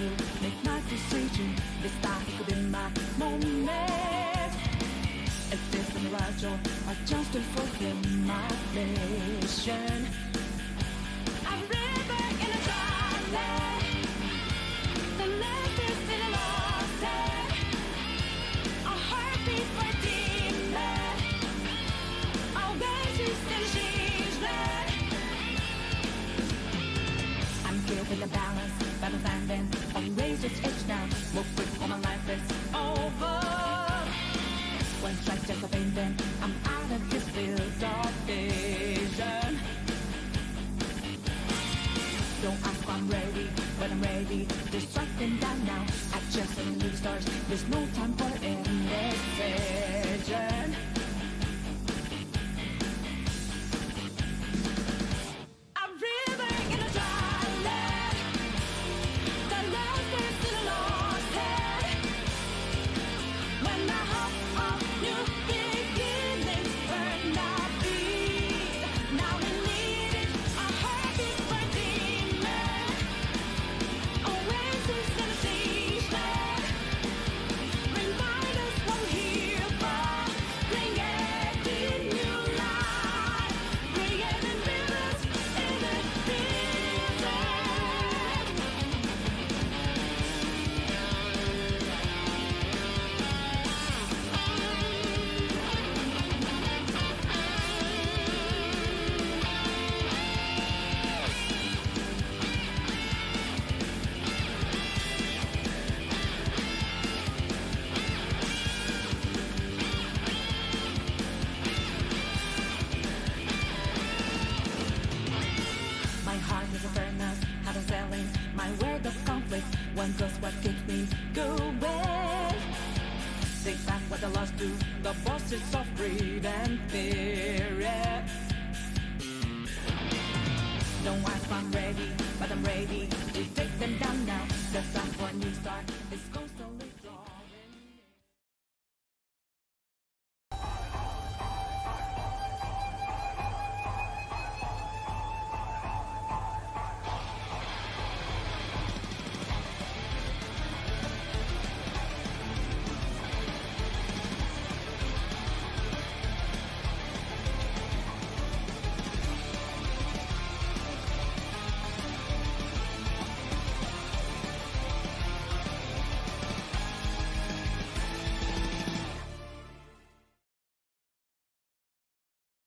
to make my decision. This time it could be my moment. Is this a mirage or just to fulfill my mission? I'm river in a darkness. The left is still lost. A heartbeat for a demon. Always is still changeless. I'm keeping the balance, but I'm standing on razor's edge now. Move quick or my life is over. One strike just a pain, then I'm out of this field of vision. Don't ask if I'm ready, but I'm ready. Just striking down now. I just saw the stars. There's no time for indecision. I'm river in a dry land. The last is still lost. When I hop on new beginnings, burn my feet. Now we need it. A heartbeat for demon. Oasis in a season. Remind us what we're here for. Creating new life. Creating rivers in the desert. My heart is a furnace, how to selling my word of conflict. One goes what keeps me going. Take back what I lost to the bosses of greed and fear. Don't ask if I'm ready, but I'm ready to take them down now. The sun for a new start is constantly drawing.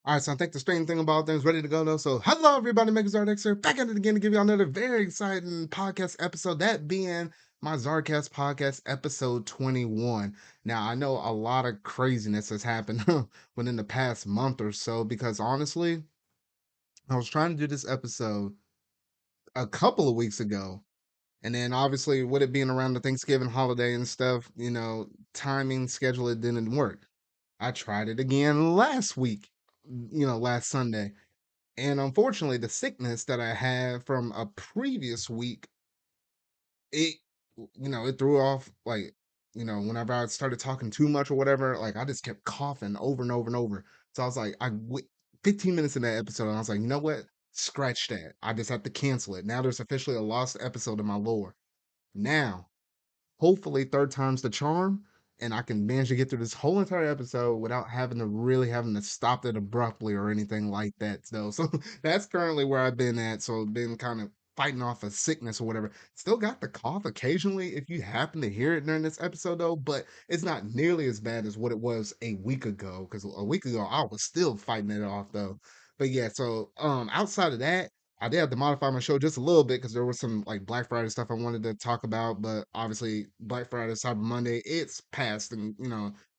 All right, so I think the strange thing about things ready to go though. So, hello everybody, Make ZardX here, back at it again to give you another very exciting podcast episode. That being my ZardCast podcast episode 21. Now, I know a lot of craziness has happened within the past month or so because honestly, I was trying to do this episode a couple of weeks ago, and then obviously with it being around the Thanksgiving holiday and stuff, timing schedule it didn't work. I tried it again last week, last Sunday. And unfortunately, the sickness that I had from a previous week, it it threw off whenever I started talking too much or whatever, like I just kept coughing over and over and over. So I was like, 15 minutes in that episode, and I was like, you know what? Scratch that. I just have to cancel it. Now there's officially a lost episode in my lore. Now, hopefully third time's the charm, and I can manage to get through this whole entire episode without having to stop it abruptly or anything like that though. So that's currently where I've been at. So I've been kind of fighting off a sickness or whatever. Still got the cough occasionally if you happen to hear it during this episode though, but it's not nearly as bad as what it was a week ago. Because a week ago I was still fighting it off though. But yeah, so outside of that, I did have to modify my show just a little bit because there was some like Black Friday stuff I wanted to talk about, but obviously Black Friday, Cyber Monday, it's past and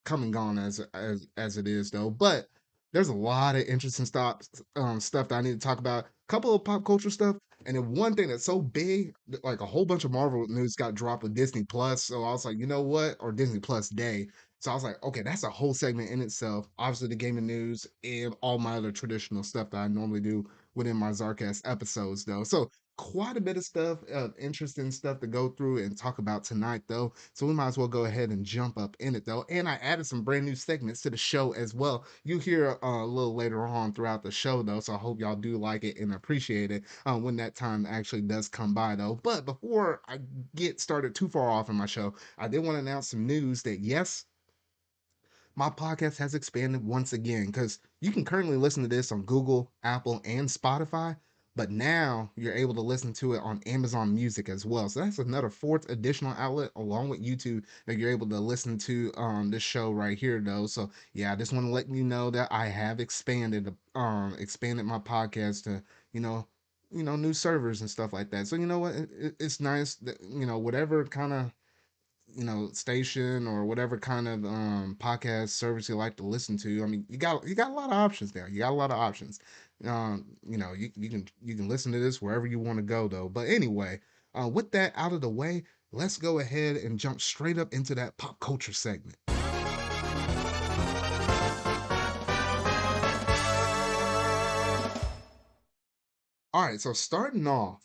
come and gone as it is though. But there's a lot of interesting stuff that I need to talk about. A couple of pop culture stuff, and then one thing that's so big, like a whole bunch of Marvel news got dropped with Disney Plus. So I was like, you know what, or Disney Plus Day. So I was like, okay, that's a whole segment in itself. Obviously, the gaming news and all my other traditional stuff that I normally do within my ZardCast episodes, though. So quite a bit of stuff, interesting stuff to go through and talk about tonight, though. So we might as well go ahead and jump up in it, though. And I added some brand new segments to the show as well. You hear a little later on throughout the show, though. So I hope y'all do like it and appreciate it when that time actually does come by, though. But before I get started too far off in my show, I did want to announce some news that yes, my podcast has expanded once again because you can currently listen to this on Google, Apple, and Spotify. But now you're able to listen to it on Amazon Music as well. So that's another fourth additional outlet along with YouTube that you're able to listen to this show right here, though. So yeah, I just want to let you know that I have expanded my podcast to, you know, new servers and stuff like that. So you know what? It's nice that, whatever kind of station or whatever kind of podcast service you like to listen to. I mean, you got a lot of options there. You got a lot of options. You can listen to this wherever you want to go, though. But anyway, with that out of the way, let's go ahead and jump straight up into that pop culture segment. All right, so starting off,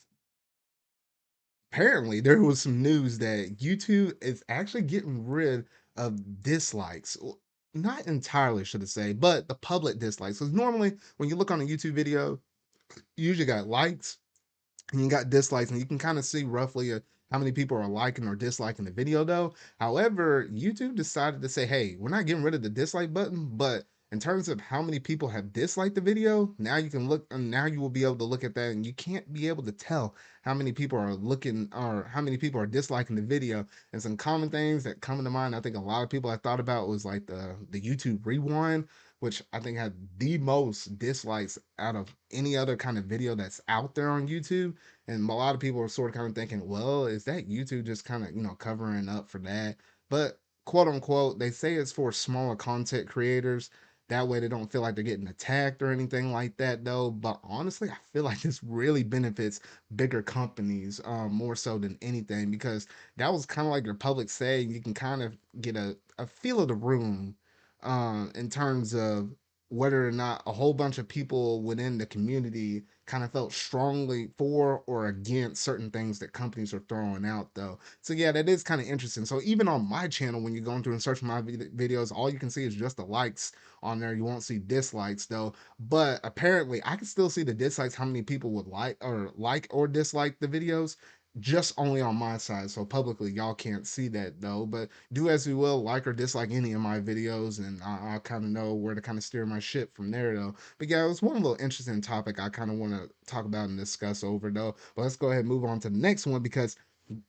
apparently there was some news that YouTube is actually getting rid of dislikes. Not entirely, should I say, but the public dislikes. Because normally when you look on a YouTube video, you usually got likes and you got dislikes, and you can kind of see roughly how many people are liking or disliking the video, though. However, YouTube decided to say, hey, we're not getting rid of the dislike button, but in terms of how many people have disliked the video, now you can look, and now you will be able to look at that, and you can't be able to tell how many people are looking or how many people are disliking the video. And some common things that come to mind, I think a lot of people have thought about was like the YouTube rewind, which I think had the most dislikes out of any other kind of video that's out there on YouTube. And a lot of people are sort of kind of thinking, well, is that YouTube just kind of, covering up for that? But quote unquote, they say it's for smaller content creators. That way they don't feel like they're getting attacked or anything like that, though. But honestly, I feel like this really benefits bigger companies more so than anything, because that was kind of like your public saying. You can kind of get a feel of the room in terms of whether or not a whole bunch of people within the community kind of felt strongly for or against certain things that companies are throwing out, though. So yeah, that is kind of interesting. So even on my channel, when you're going through and searching my videos, all you can see is just the likes on there. You won't see dislikes, though. But apparently I can still see the dislikes, how many people would like or dislike the videos, just only on my side. So publicly y'all can't see that, though. But do as you will, like or dislike any of my videos, and I'll kind of know where to kind of steer my ship from there, though. But yeah, it was one little interesting topic I kind of want to talk about and discuss over, though. But let's go ahead and move on to the next one, because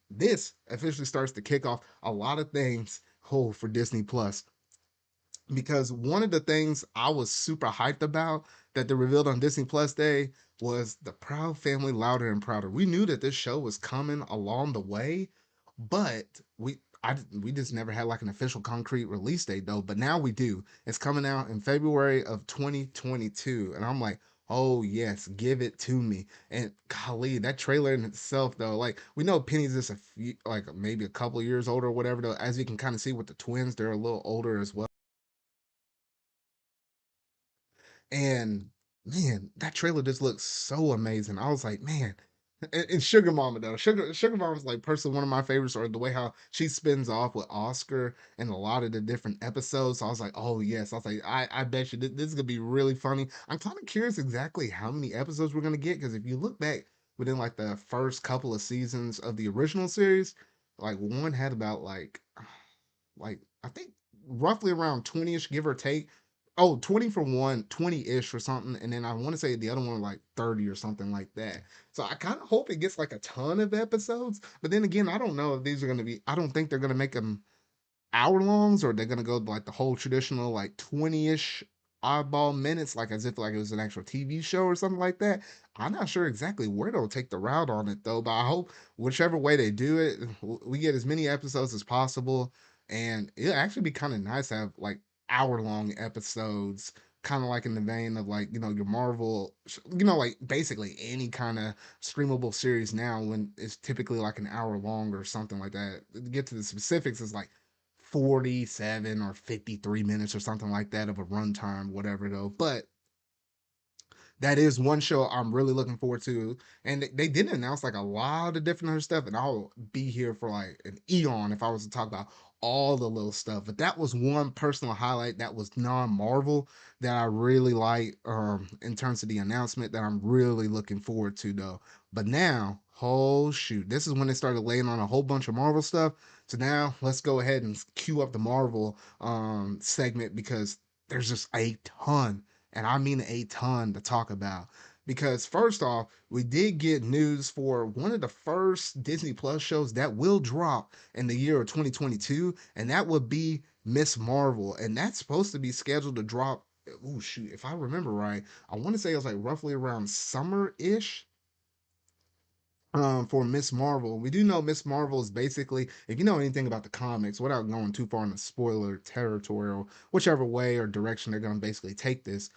this officially starts to kick off a lot of things, for Disney Plus. Because one of the things I was super hyped about that they revealed on Disney Plus Day was the Proud Family Louder and Prouder. We knew that this show was coming along the way, but we just never had like an official concrete release date, though. But now we do. It's coming out in February of 2022, and I'm like, oh yes, give it to me. And golly, that trailer in itself, though, like we know Penny's just a few, like maybe a couple of years older or whatever, though. As you can kind of see with the twins, they're a little older as well. And man, that trailer just looks so amazing. I was like, man, and Sugar Mama, though. Sugar Mama's like personally one of my favorites, or the way how she spins off with Oscar and a lot of the different episodes. So I was like, oh yes. I was like, I bet you this is gonna be really funny. I'm kind of curious exactly how many episodes we're gonna get, because if you look back within like the first couple of seasons of the original series, like one had about like I think roughly around 20ish, give or take. Oh, 20 for one, 20-ish or something. And then I want to say the other one like 30 or something like that. So I kind of hope it gets like a ton of episodes. But then again, I don't know if these are going to be, I don't think they're going to make them hour longs, or they're gonna go like the whole traditional like 20-ish oddball minutes, like as if like it was an actual TV show or something like that. I'm not sure exactly where they'll take the route on it, though, but I hope whichever way they do it, we get as many episodes as possible. And it'll actually be kind of nice to have like hour-long episodes, kind of like in the vein of like, your Marvel, like basically any kind of streamable series now, when it's typically like an hour long or something like that. To get to the specifics, is like 47 or 53 minutes or something like that of a runtime, whatever, though. But that is one show I'm really looking forward to. And they did announce like a lot of different other stuff, and I'll be here for like an eon if I was to talk about all the little stuff. But that was one personal highlight that was non-Marvel that I really like in terms of the announcement that I'm really looking forward to though. But now, oh shoot, this is when they started laying on a whole bunch of Marvel stuff. So now let's go ahead and cue up the Marvel segment because there's just a ton, and I mean a ton to talk about. Because first off, we did get news for one of the first Disney Plus shows that will drop in the year of 2022, and that would be Miss Marvel. And that's supposed to be scheduled to drop. Oh shoot, if I remember right, I want to say it was like roughly around summer-ish for Miss Marvel. We do know Miss Marvel is basically, if you know anything about the comics, without going too far into spoiler territory or whichever way or direction they're going to basically take this,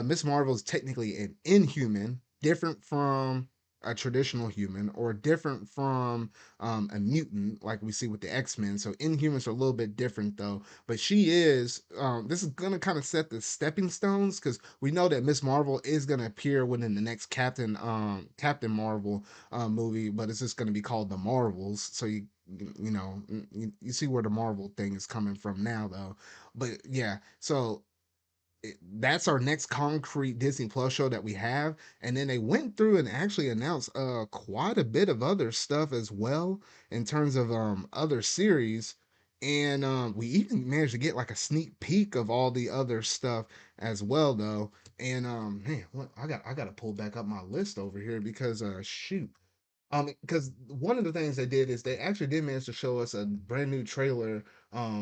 Miss Marvel is technically an inhuman, different from a traditional human or different from a mutant like we see with the X-Men. So inhumans are a little bit different though, but she is this is going to kind of set the stepping stones because we know that Miss Marvel is going to appear within the next Captain Marvel movie, but it's just going to be called the Marvels. So you see where the Marvel thing is coming from now, though. But yeah, so that's our next concrete Disney Plus show that we have. And then they went through and actually announced quite a bit of other stuff as well in terms of other series. And we even managed to get like a sneak peek of all the other stuff as well, though. And man, what, I gotta pull back up my list over here because shoot, because one of the things they did is they actually did manage to show us a brand new trailer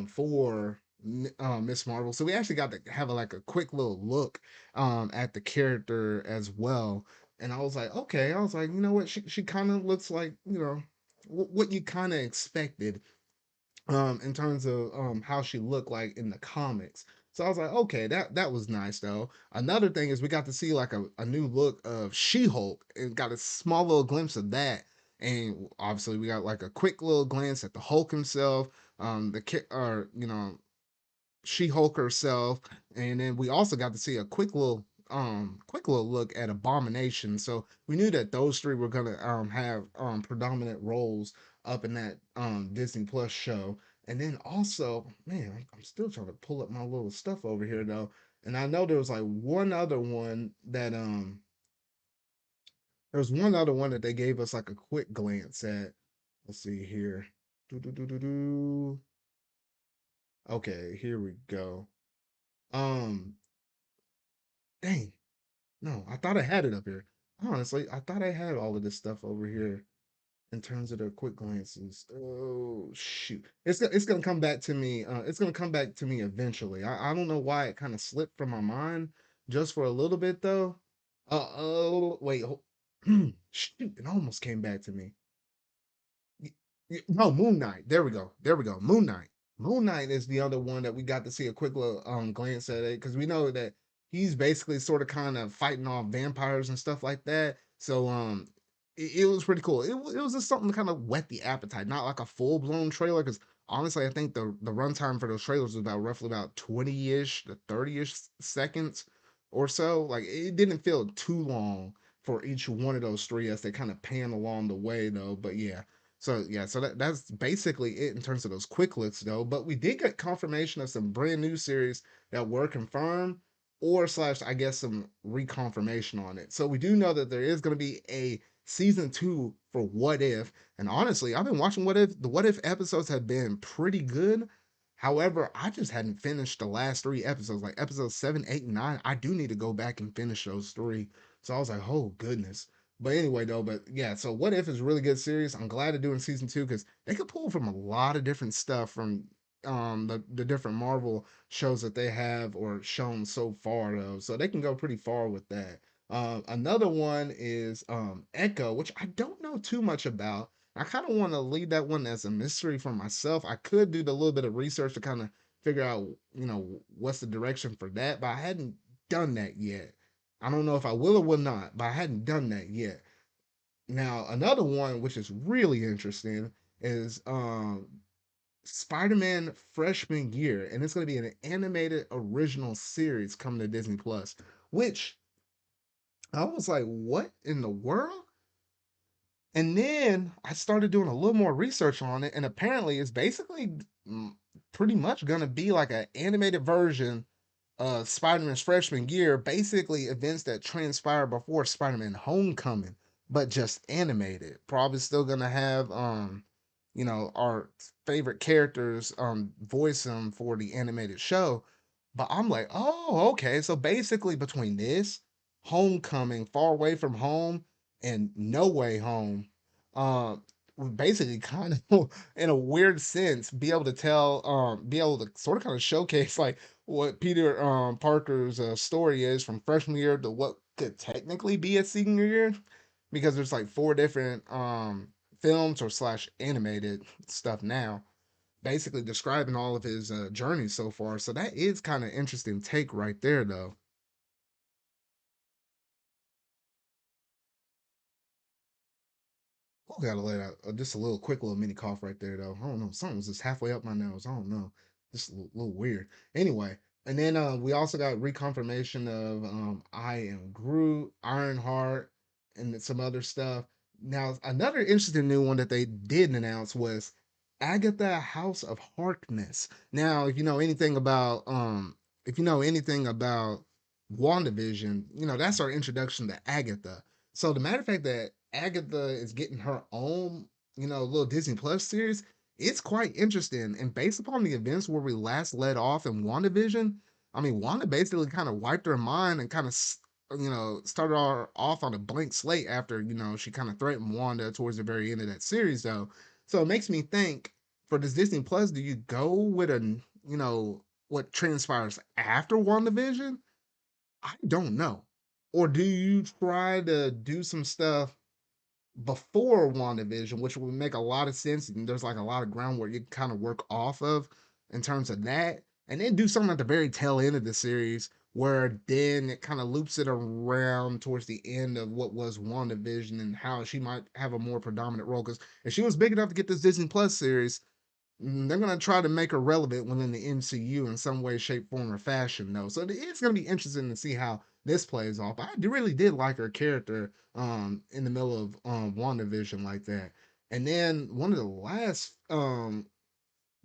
for Miss Marvel. So we actually got to have like a quick little look at the character as well. And I was like, okay, I was like, you know what, she kind of looks like, what you kind of expected in terms of how she looked like in the comics. So I was like, okay, that was nice though. Another thing is we got to see like a new look of She-Hulk and got a small little glimpse of that. And obviously we got like a quick little glance at the Hulk himself, the kid or She-Hulk herself, and then we also got to see a quick little look at Abomination. So we knew that those three were gonna have predominant roles up in that Disney Plus show. And then also, man, I'm still trying to pull up my little stuff over here though. And I know there was like one other one that there was one other one that they gave us like a quick glance at. Let's see here. Do do do do do. Okay, here we go. Um, Dang. No, I thought I had it up here. Honestly, I thought I had all of this stuff over here in terms of the quick glances. Oh shoot, it's gonna come back to me. It's gonna come back to me eventually. I don't know why it kind of slipped from my mind just for a little bit though. Oh wait, shoot, it almost came back to me. No, Moon Knight. There we go. There we go. Moon Knight. Moon Knight is the other one that we got to see a quick little glance at it because we know that he's basically sort of kind of fighting off vampires and stuff like that. So it was pretty cool. It was just something to kind of whet the appetite, not like a full blown trailer. Because honestly, I think the runtime for those trailers was about roughly about 20-ish to 30-ish seconds or so. Like it didn't feel too long for each one of those three as they kind of pan along the way though. But yeah, so that's basically it in terms of those quick looks though. But we did get confirmation of some brand new series that were confirmed, or slash I guess some reconfirmation on it. So we do know that there is going to be a season two for What If. And honestly, I've been watching What If. The What If episodes have been pretty good. However, I just hadn't finished the last three episodes, like episodes 7, 8, and 9. I do need to go back and finish those three. So I was like, oh goodness. But anyway, though, but yeah, so What If is a really good series. I'm glad they're doing season two because they could pull from a lot of different stuff from the different Marvel shows that they have or shown so far though. So they can go pretty far with that. Another one is Echo, which I don't know too much about. I kind of want to leave that one as a mystery for myself. I could do the little bit of research to kind of figure out, what's the direction for that, but I hadn't done that yet. I don't know if I will or will not, but I hadn't done that yet. Now, another one which is really interesting is Spider-Man Freshman Year, and it's going to be an animated original series coming to Disney Plus, which I was like, what in the world? And then I started doing a little more research on it, and apparently it's basically mm, pretty much gonna be like an animated version of Spider-Man's freshman year, basically events that transpired before Spider-Man Homecoming, but just animated. Probably still gonna have our favorite characters voice them for the animated show. But I'm like, oh, okay. So basically between this, Homecoming, Far Away from Home, and No Way Home, um, we basically kind of in a weird sense be able to sort of kind of showcase like what Peter Parker's story is from freshman year to what could technically be a senior year, because there's like four different films or slash animated stuff now, basically describing all of his journey so far. So that is kind of interesting take right there, though. Oh, gotta let out just a little quick little mini cough right there, though. I don't know, something was just halfway up my nose. I don't know, just a little weird. Anyway, and then we also got reconfirmation of I am Groot, Ironheart, and some other stuff. Now, another interesting new one that they did announce was Agatha, House of Harkness. Now, if you know anything about WandaVision, that's our introduction to Agatha. So the matter of fact that Agatha is getting her own, little Disney Plus series, it's quite interesting. And based upon the events where we last led off in WandaVision, I mean, Wanda basically kind of wiped her mind and kind of, started off on a blank slate after, she kind of threatened Wanda towards the very end of that series, though. So it makes me think, for this Disney Plus, do you go with what transpires after WandaVision? I don't know. Or do you try to do some stuff before WandaVision, which would make a lot of sense? And there's like a lot of groundwork you can kind of work off of in terms of that. And then do something at the very tail end of the series where then it kind of loops it around towards the end of what was WandaVision and how she might have a more predominant role. Because if she was big enough to get this Disney Plus series, they're gonna try to make her relevant within the MCU in some way, shape, form, or fashion, though. So it's gonna be interesting to see how this plays off. Really did like her character in the middle of WandaVision like that. And then one of the last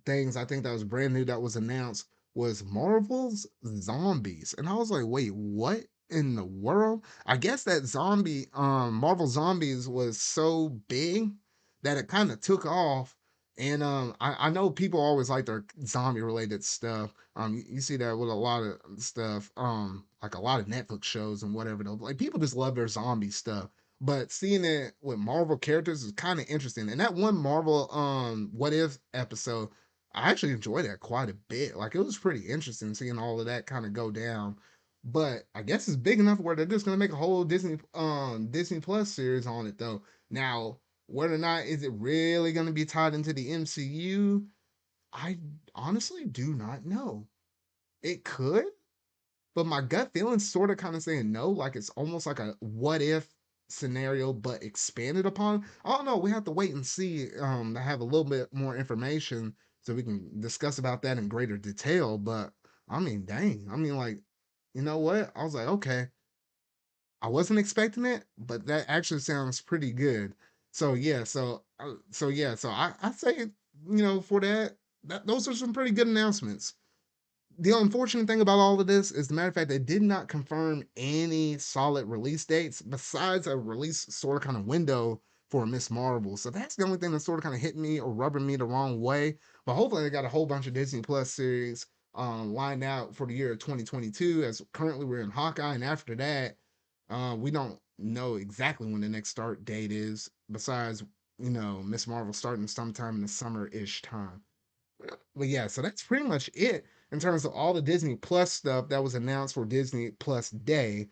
things I think that was brand new that was announced was Marvel's Zombies. And I was like, wait, what in the world? I guess that Marvel Zombies was so big that it kind of took off. And I know people always like their zombie related stuff. You see that with a lot of stuff, like a lot of Netflix shows and whatever. Though, like people just love their zombie stuff. But seeing it with Marvel characters is kind of interesting. And that one Marvel What If episode, I actually enjoyed that quite a bit. Like it was pretty interesting seeing all of that kind of go down. But I guess it's big enough where they're just gonna make a whole Disney Plus series on it, though. Now, whether or not is it really gonna be tied into the MCU, I honestly do not know. It could, but my gut feeling's sort of kind of saying no, like it's almost like a what if scenario, but expanded upon. I don't know. We have to wait and see to have a little bit more information so we can discuss about that in greater detail. But I mean, dang, I mean, like, you know what? I was like, okay, I wasn't expecting it, but that actually sounds pretty good. So yeah, I say, for that those are some pretty good announcements. The unfortunate thing about all of this is the matter of fact they did not confirm any solid release dates besides a release sort of kind of window for Miss Marvel. So that's the only thing that sort of kind of hit me or rubbing me the wrong way. But hopefully they got a whole bunch of Disney Plus series lined out for the year of 2022. As currently we're in Hawkeye, and after that, we don't know exactly when the next start date is. Besides, Miss Marvel starting sometime in the summer-ish time. But yeah, so that's pretty much it in terms of all the Disney Plus stuff that was announced for Disney Plus Day.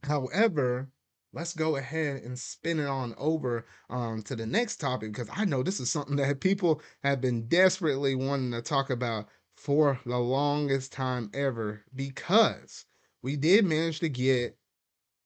However, let's go ahead and spin it on over to the next topic, because I know this is something that people have been desperately wanting to talk about for the longest time ever, because we did manage to get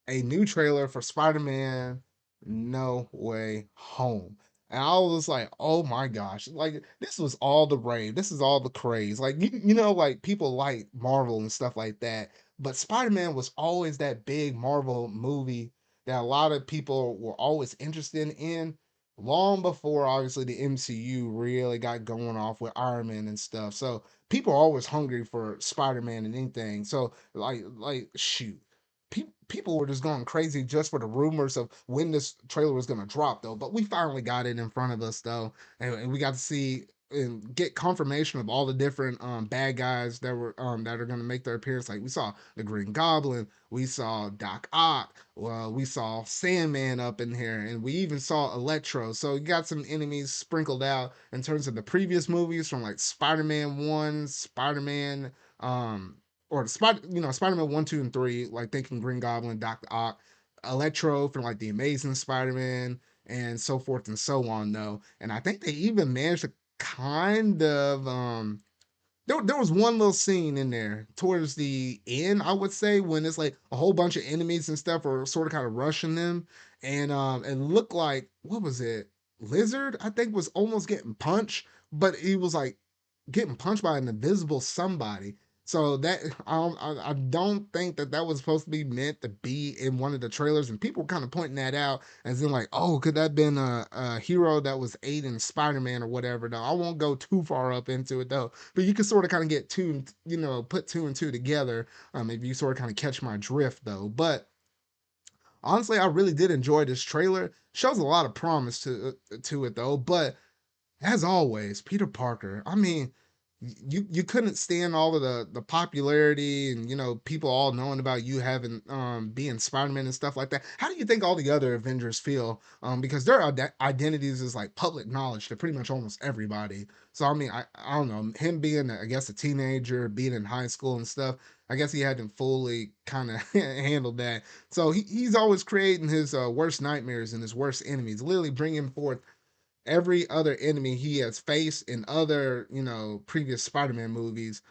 a new trailer for Spider-Man No Way Home. And I was like, oh my gosh, like this was all the rave. This is all the craze. Like, like people like Marvel and stuff like that. But Spider-Man was always that big Marvel movie that a lot of people were always interested in, long before obviously the MCU really got going off with Iron Man and stuff. So people are always hungry for Spider-Man and anything. So like shoot. People were just going crazy just for the rumors of when this trailer was going to drop though, but we finally got it in front of us though, and we got to see and get confirmation of all the different bad guys that are going to make their appearance. Like we saw the Green Goblin, we saw Doc Ock, we saw Sandman up in here, and we even saw Electro. So you got some enemies sprinkled out in terms of the previous movies from like Spider-Man 1, Spider-Man or the Spider-Man 1, 2, and 3, like thinking Green Goblin, Doc Ock, Electro from like the Amazing Spider-Man, and so forth and so on though. And I think they even managed to kind of there was one little scene in there towards the end, I would say, when it's like a whole bunch of enemies and stuff are sort of kind of rushing them, and it looked like, what was it, Lizard, I think, was almost getting punched, but he was like getting punched by an invisible somebody. So that I don't think that that was supposed to be meant to be in one of the trailers, and people were kind of pointing that out as in like, oh, could that have been a hero that was aiding Spider-Man or whatever? Though I won't go too far up into it though, but you can sort of kind of get two, put two and two together. If you sort of kind of catch my drift though, but honestly, I really did enjoy this trailer. Shows a lot of promise to it though, but as always, Peter Parker. I mean, you couldn't stand all of the popularity and people all knowing about you having being Spider-Man and stuff like that. How do you think all the other Avengers feel? Because their identities is like public knowledge to pretty much almost everybody. So I mean, I don't know, him being I guess a teenager, being in high school and stuff. I guess he hadn't fully kind of handled that. So he's always creating his worst nightmares and his worst enemies, literally bringing forth every other enemy he has faced in other, previous Spider-Man movies,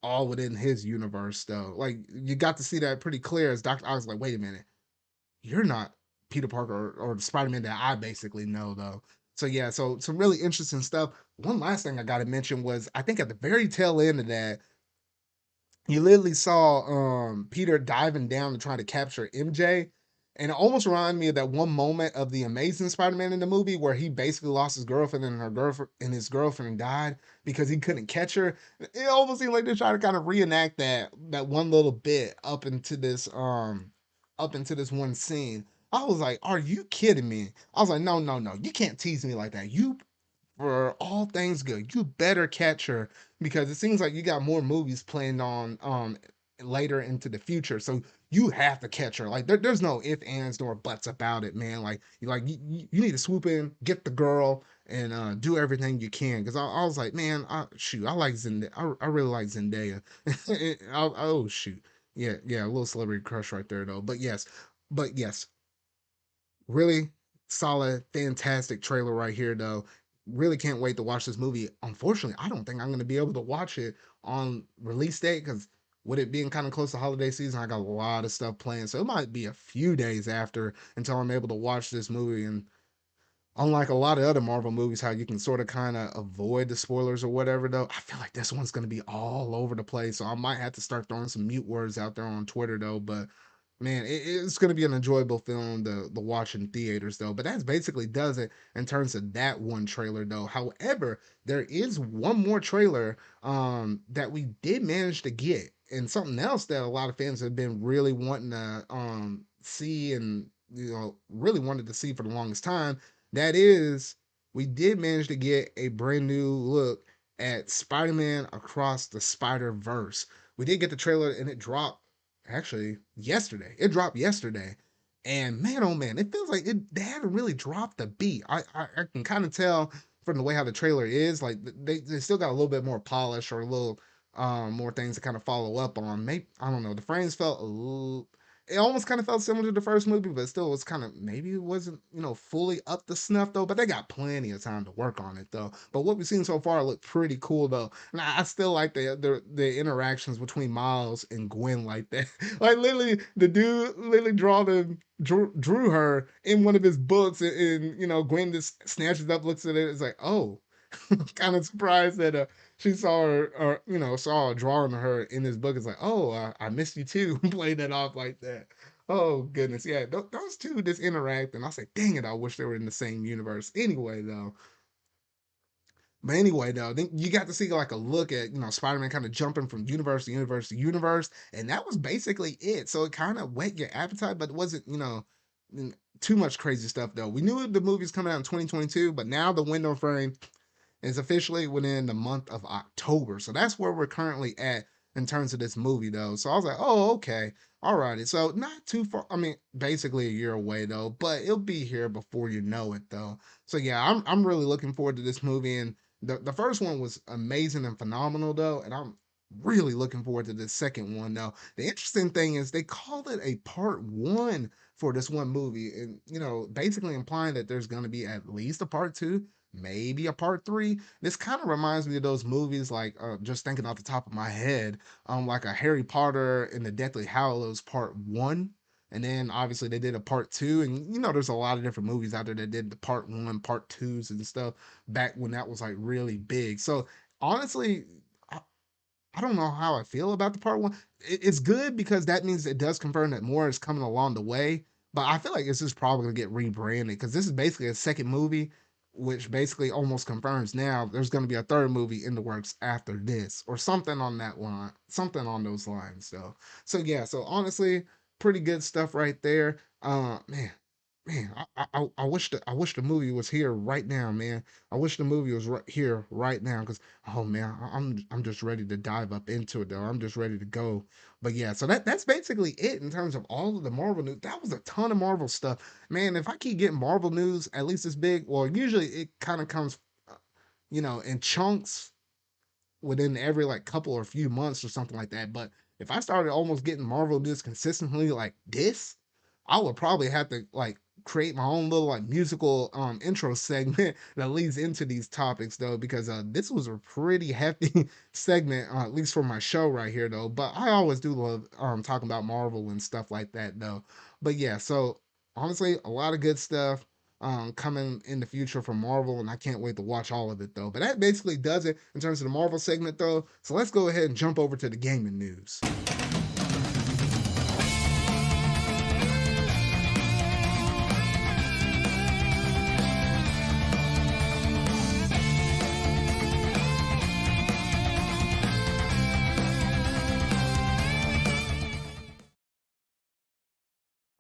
all within his universe, though. Like, you got to see that pretty clear as Dr. Ox, like, wait a minute, you're not Peter Parker or the Spider-Man that I basically know, though. So, yeah, so some really interesting stuff. One last thing I got to mention was I think at the very tail end of that, you literally saw Peter diving down to try to capture MJ. And it almost reminded me of that one moment of the Amazing Spider-Man in the movie where he basically lost his girlfriend and his girlfriend died because he couldn't catch her. It almost seemed like they're trying to kind of reenact that one little bit up into this one scene. I was like, are you kidding me? I was like, no, no, no. You can't tease me like that. You For all things good, you better catch her because it seems like you got more movies planned on later into the future. So you have to catch her. Like there's no ifs, ands, nor buts about it, man. You need to swoop in, get the girl, and do everything you can. Because I was like, man, shoot, I like Zendaya. I really like Zendaya. Oh shoot, yeah, a little celebrity crush right there though. But yes, really solid, fantastic trailer right here, though. Really can't wait to watch this movie. Unfortunately, I don't think I'm going to be able to watch it on release date because with it being kind of close to holiday season, I got a lot of stuff planned. So it might be a few days after until I'm able to watch this movie. And unlike a lot of other Marvel movies, how you can sort of kind of avoid the spoilers or whatever, though, I feel like this one's going to be all over the place. So I might have to start throwing some mute words out there on Twitter, though. But man, it's going to be an enjoyable film to watch in theaters, though. But that basically does it in terms of that one trailer, though. However, there is one more trailer that we did manage to get, and something else that a lot of fans have been really wanting to see and really wanted to see for the longest time. That is, we did manage to get a brand new look at Spider-Man Across the Spider-Verse. We did get the trailer and it dropped actually yesterday. It dropped yesterday. And man, oh man, it feels like they haven't really dropped the beat. I can kind of tell from the way how the trailer is. Like they still got a little bit more polish or a little more things to kind of follow up on. Maybe I don't know. The frames felt a little, it almost kind of felt similar to the first movie, but still was kind of, maybe it wasn't, fully up to snuff though. But they got plenty of time to work on it though. But what we've seen so far look pretty cool though. And I still like the interactions between Miles and Gwen like that. Like literally, the dude literally drew her in one of his books, and Gwen just snatches up, looks at it, it's like, oh. kind of surprised that she saw her, or saw a drawing of her in this book. It's like, oh, I missed you too. Played that off like that. Oh goodness, yeah. Those two just interact, and I say, dang it, I wish they were in the same universe. Anyway, though, then you got to see like a look at Spider-Man kind of jumping from universe to universe to universe, and that was basically it. So it kind of whet your appetite, but it wasn't too much crazy stuff though. We knew the movie's coming out in 2022, but now the window frame is officially within the month of October. So that's where we're currently at in terms of this movie, though. So I was like, oh, okay. All righty. So not too far. I mean, basically a year away, though, but it'll be here before you know it, though. So yeah, I'm really looking forward to this movie. And the first one was amazing and phenomenal, though. And I'm really looking forward to the second one, though. The interesting thing is they called it a part one for this one movie. And, basically implying that there's going to be at least a part two, maybe a part three. This kind of reminds me of those movies, like just thinking off the top of my head, like a Harry Potter and the Deathly Hallows part one. And then obviously they did a part two, and there's a lot of different movies out there that did the part one, part twos, and stuff back when that was like really big. So honestly, I don't know how I feel about the part one. It's good because that means it does confirm that more is coming along the way. But I feel like it's just probably gonna get rebranded because this is basically a second movie, which basically almost confirms now there's gonna be a third movie in the works after this, or something on that line, something on those lines. So yeah. So honestly, pretty good stuff right there. Man, I wish the movie was here right now, man. I wish the movie was right here right now because oh man, I'm just ready to dive up into it though. I'm just ready to go. But yeah, so that's basically it in terms of all of the Marvel news. That was a ton of Marvel stuff, man. If I keep getting Marvel news at least this big, well, usually it kind of comes, in chunks within every like couple or few months or something like that. But if I started almost getting Marvel news consistently like this, I would probably have to like create my own little like musical intro segment that leads into these topics though, because this was a pretty hefty segment, at least for my show right here though. But I always do love talking about Marvel and stuff like that though. But yeah, so honestly, a lot of good stuff coming in the future from Marvel, and I can't wait to watch all of it though. But that basically does it in terms of the Marvel segment though. So let's go ahead and jump over to the gaming news.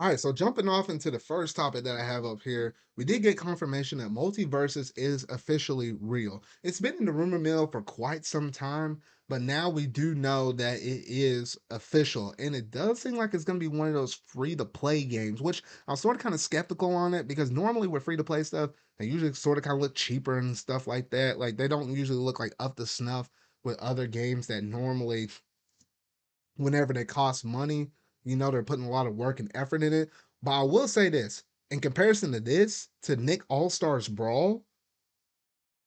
All right, so jumping off into the first topic that I have up here, we did get confirmation that Multiversus is officially real. It's been in the rumor mill for quite some time, but now we do know that it is official. And it does seem like it's going to be one of those free to play games, which I was sort of kind of skeptical on it because normally with free to play stuff, they usually sort of kind of look cheaper and stuff like that. Like they don't usually look like up to snuff with other games that normally whenever they cost money, they're putting a lot of work and effort in it. But I will say this in comparison to this, to Nick All Stars Brawl,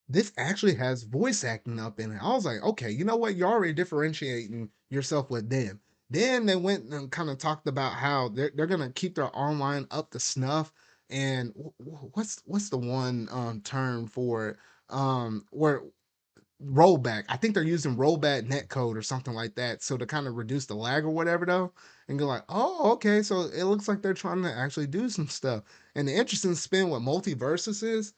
this actually has voice acting up in it. I was like, okay, you know what? You're already differentiating yourself with them. Then they went and kind of talked about how they're gonna keep their online up to snuff. And what's the one term for it? Where rollback. I think they're using rollback netcode or something like that. So to kind of reduce the lag or whatever though. And go like, oh, okay. So it looks like they're trying to actually do some stuff. And the interesting spin with Multiversus is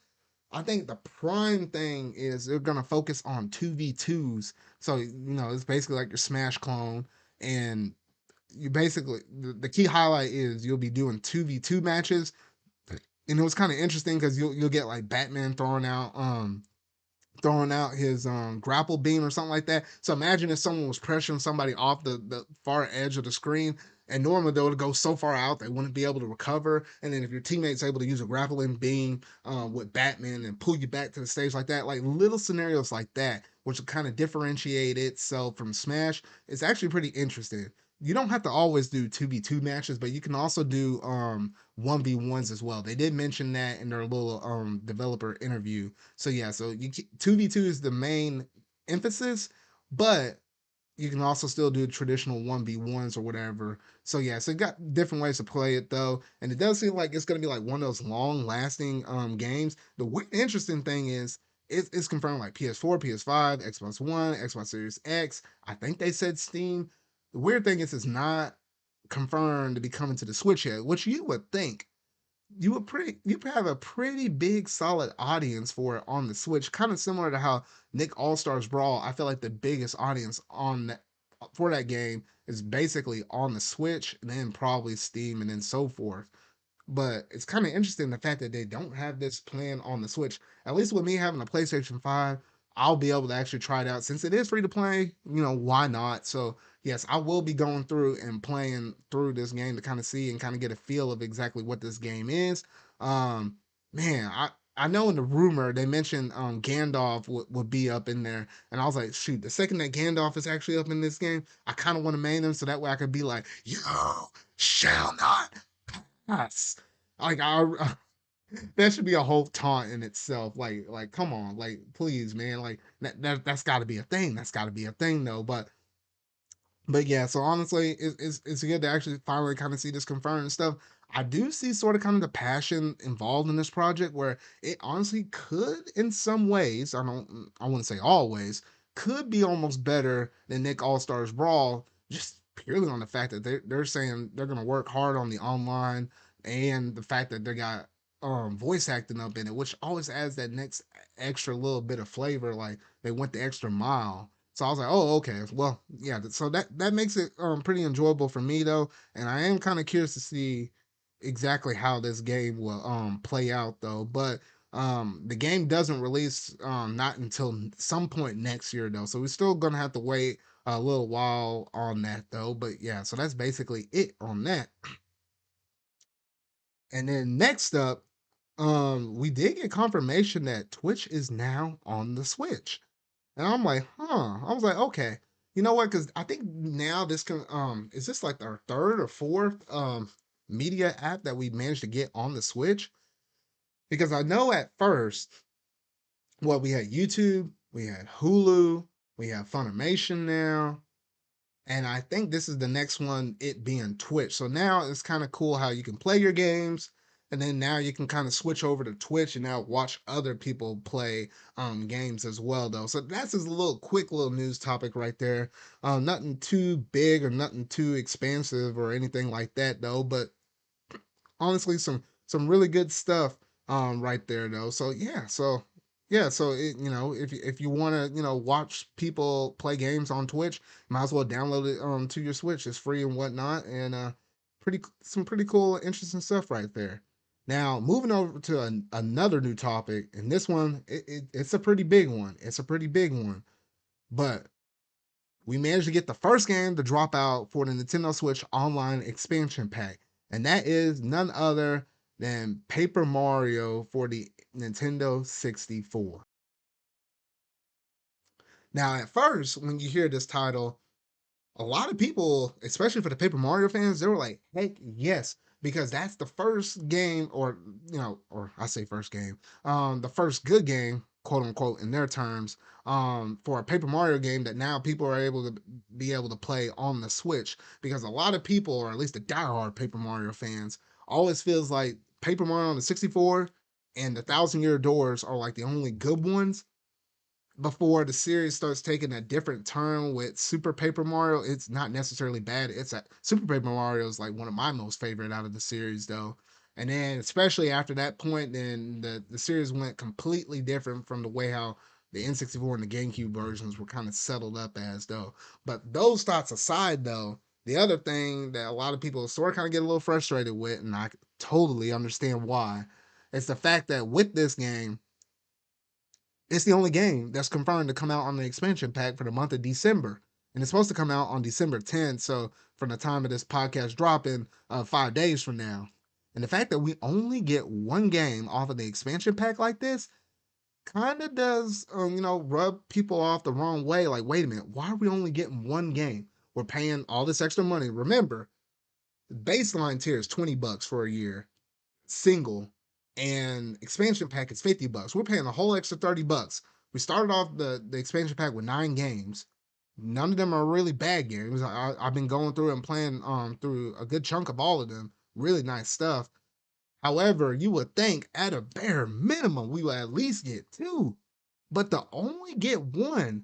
I think the prime thing is they're gonna focus on 2v2s. So, it's basically like your Smash clone. And you basically the key highlight is you'll be doing 2v2 matches. And it was kind of interesting because you'll get like Batman throwing out his grapple beam or something like that. So imagine if someone was pressuring somebody off the far edge of the screen, and normally they would go so far out they wouldn't be able to recover. And then if your teammate's able to use a grappling beam with Batman and pull you back to the stage like that, like little scenarios like that, which will kind of differentiate itself from Smash, it's actually pretty interesting. You don't have to always do 2v2 matches, but you can also do 1v1s as well. They did mention that in their little developer interview. So yeah, so 2v2 is the main emphasis, but you can also still do traditional 1v1s or whatever. So yeah, so it got different ways to play it though. And it does seem like it's gonna be like one of those long lasting games. The weird interesting thing is it's confirmed like PS4, PS5, Xbox One, Xbox Series X. I think they said Steam. The weird thing is it's not confirmed to be coming to the Switch yet, which you would think you have a pretty big solid audience for it on the Switch, kind of similar to how Nick All Stars Brawl. I feel like the biggest audience on that for that game is basically on the Switch, and then probably Steam, and then so forth. But it's kind of interesting the fact that they don't have this plan on the Switch. At least with me having a PlayStation 5, I'll be able to actually try it out since it is free to play. Why not? So, yes, I will be going through and playing through this game to kind of see and kind of get a feel of exactly what this game is. Um, man, I know in the rumor they mentioned Gandalf would be up in there, and I was like, shoot, the second that Gandalf is actually up in this game, I kind of want to main him so that way I could be like, you shall not pass. Like that should be a whole taunt in itself. Like come on, like please, man. Like that's got to be a thing. That's got to be a thing, though. But yeah, so honestly, it's good to actually finally kind of see this confirmed and stuff. I do see sort of kind of the passion involved in this project where it honestly could, in some ways, I wouldn't say always, could be almost better than Nick All Stars Brawl, just purely on the fact that they're saying they're gonna work hard on the online and the fact that they got voice acting up in it, which always adds that next extra little bit of flavor. Like they went the extra mile. So I was like, oh, okay. Well, yeah. So that makes it pretty enjoyable for me though, and I am kind of curious to see exactly how this game will play out though. But the game doesn't release not until some point next year though, so we're still gonna have to wait a little while on that though. But yeah, so that's basically it on that. And then next up, we did get confirmation that Twitch is now on the Switch. And I'm like, huh. I was like, okay. You know what? Because I think now this can is this like our third or fourth media app that we managed to get on the Switch? Because I know at first, well, we had YouTube, we had Hulu, we have Funimation now, and I think this is the next one, it being Twitch. So now it's kind of cool how you can play your games, and then now you can kind of switch over to Twitch and now watch other people play games as well, though. So that's just a little quick little news topic right there. Nothing too big or nothing too expansive or anything like that, though. But honestly, some really good stuff right there though. So yeah, so if you want to watch people play games on Twitch, might as well download it to your Switch. It's free and whatnot, and some pretty cool, interesting stuff right there. Now moving over to another new topic, and this one it's a pretty big one. It's a pretty big one, but we managed to get the first game to drop out for the Nintendo Switch Online expansion pack, and that is none other than Paper Mario for the Nintendo 64. Now, at first, when you hear this title, a lot of people, especially for the Paper Mario fans, they were like, heck yes, because that's the first game, or I say first game, the first good game, quote unquote, in their terms, for a Paper Mario game that now people are able to play on the Switch. Because a lot of people, or at least the diehard Paper Mario fans, always feels like Paper Mario on the 64 and the Thousand Year Doors are like the only good ones before the series starts taking a different turn with Super Paper Mario. It's not necessarily bad. It's a Super Paper Mario is like one of my most favorite out of the series though. And then especially after that point, then the series went completely different from the way how the N64 and the GameCube versions were kind of settled up as though. But those thoughts aside though, the other thing that a lot of people sort of kind of get a little frustrated with, and I totally understand why, is the fact that with this game, it's the only game that's confirmed to come out on the expansion pack for the month of December. And it's supposed to come out on December 10th. So from the time of this podcast dropping 5 days from now. And the fact that we only get one game off of the expansion pack like this kind of does, rub people off the wrong way. Like, wait a minute, why are we only getting one game? We're paying all this extra money. Remember, the baseline tier is $20 for a year single, and expansion pack is $50. We're paying a whole extra $30. We started off the expansion pack with 9 games. None of them are really bad games. I've been going through and playing through a good chunk of all of them. Really nice stuff. However, you would think at a bare minimum we would at least get two. but to only get one,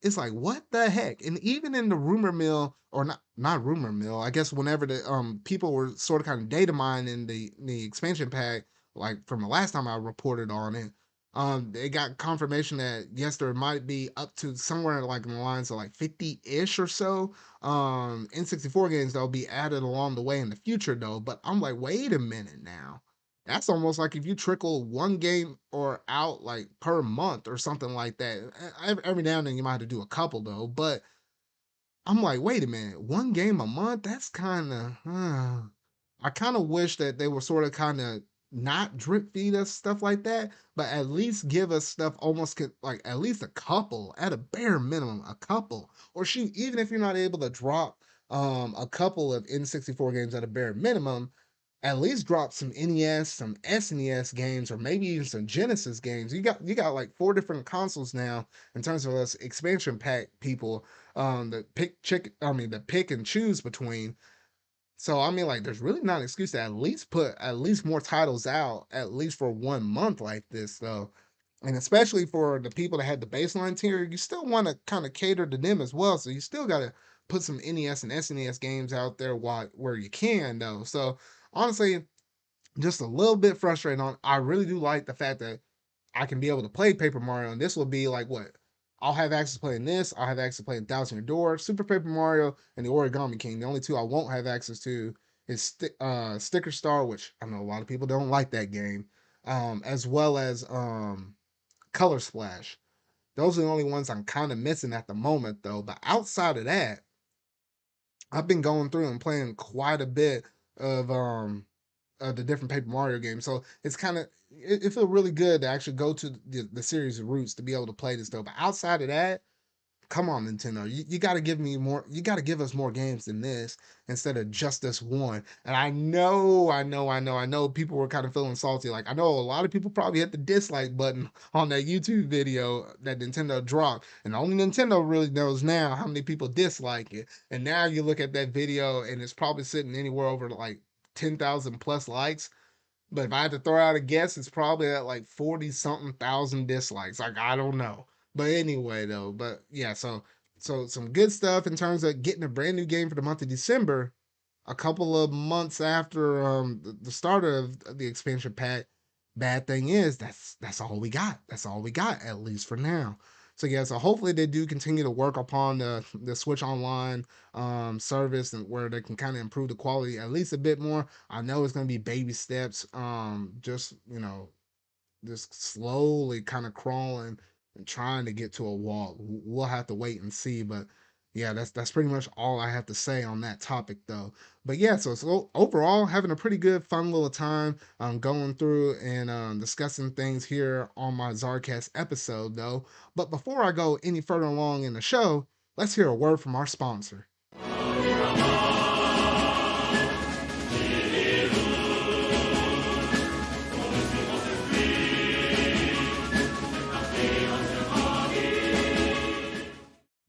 it's like what the heck? And even in the rumor mill, or not rumor mill, I guess whenever the people were sort of kind of data mining the expansion pack, like from the last time I reported on it, they got confirmation that yes, there might be up to somewhere like in the lines of like 50-ish or so N64 games that'll be added along the way in the future though. But I'm like, wait a minute now. That's almost like if you trickle one game or out like per month or something like that. Every now and then you might have to do a couple though, but I'm like, wait a minute, one game a month? That's kind of. I kind of wish that they were sort of kind of not drip feed us stuff like that, but at least give us stuff almost like at least a couple at a bare minimum, a couple. Or shoot, even if you're not able to drop a couple of N64 games at a bare minimum, at least drop some NES, some SNES games, or maybe even some Genesis games. You got like 4 different consoles now in terms of us expansion pack people the pick and choose between. So I mean, like, there's really not an excuse to at least put at least more titles out at least for 1 month like this, though. And especially for the people that had the baseline tier, you still want to kind of cater to them as well. So you still got to put some NES and SNES games out there while where you can, though. So honestly, just a little bit frustrating. On I really do like the fact that I can be able to play Paper Mario, and this will be like what I'll have access to playing this. I'll have access to playing Thousand Year Door, Super Paper Mario, and the Origami King. The only two I won't have access to is Sticker Star, which I know a lot of people don't like that game, as well as Color Splash. Those are the only ones I'm kind of missing at the moment, though. But outside of that, I've been going through and playing quite a bit of the different Paper Mario games. So it's kind of it feels really good to actually go to the series of roots to be able to play this stuff. But outside of that, come on, Nintendo, you got to give me more. You got to give us more games than this instead of just this one. And I know. People were kind of feeling salty. Like I know a lot of people probably hit the dislike button on that YouTube video that Nintendo dropped, and only Nintendo really knows now how many people dislike it. And now you look at that video, and it's probably sitting anywhere over like 10,000 plus likes. But if I had to throw out a guess, it's probably at like 40 something thousand dislikes. Like I don't know. But anyway though, but yeah, so some good stuff in terms of getting a brand new game for the month of December, a couple of months after the start of the expansion pack. Bad thing is that's all we got. That's all we got, at least for now. So yeah, so hopefully they do continue to work upon the Switch Online service, and where they can kind of improve the quality at least a bit more. I know it's gonna be baby steps, just just slowly kind of crawling and trying to get to a wall. We'll have to wait and see, but yeah, that's pretty much all I have to say on that topic though. But yeah, so overall, having a pretty good, fun little time going through and discussing things here on my ZardCast episode though. But before I go any further along in the show, let's hear a word from our sponsor.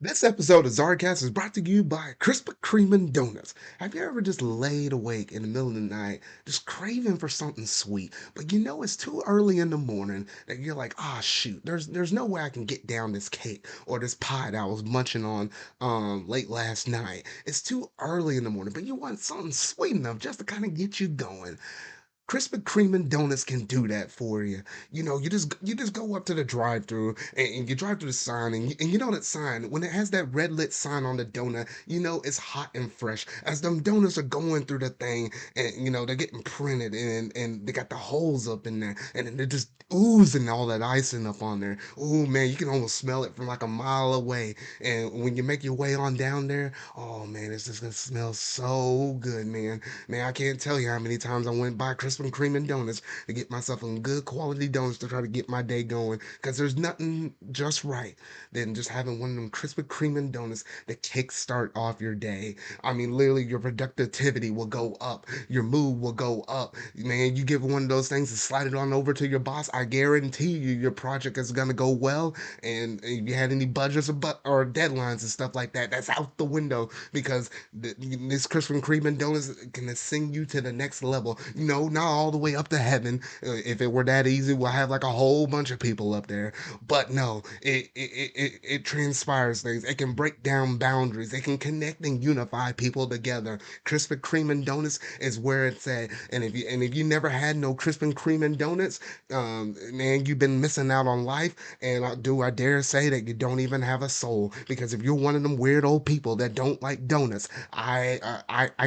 This episode of ZardCast is brought to you by Krispy Kreme Donuts. Have you ever just laid awake in the middle of the night, just craving for something sweet, but you know it's too early in the morning that you're like, ah, shoot, there's no way I can get down this cake or this pie that I was munching on late last night. It's too early in the morning, but you want something sweet enough just to kind of get you going. Krispy Kreme donuts can do that for you. You just go up to the drive-through and you drive through the sign, and you know that sign when it has that red lit sign on the donut, you know it's hot and fresh as them donuts are going through the thing, and they're getting printed, and they got the holes up in there, and then they're just oozing all that icing up on there. Oh man, you can almost smell it from like a mile away. And when you make your way on down there, oh man, it's just gonna smell so good, man. Man, I can't tell you how many times I went by Krispy Kreme donuts to get myself some good quality donuts to try to get my day going. Because there's nothing just right than just having one of them Krispy Kreme donuts to kickstart off your day. I mean, literally, your productivity will go up, your mood will go up. Man, you give one of those things and slide it on over to your boss. I guarantee you, your project is gonna go well. And if you had any budgets or deadlines and stuff like that, that's out the window because this Krispy Kreme donuts can send you to the next level. No, not all the way up to heaven. If it were that easy, we'll have like a whole bunch of people up there. But no, it transpires things. It can break down boundaries. It can connect and unify people together. Krispy Kreme and donuts is where it's at. And if you never had no Krispy Kreme and donuts, man, you've been missing out on life. And I dare say that you don't even have a soul? Because if you're one of them weird old people that don't like donuts, I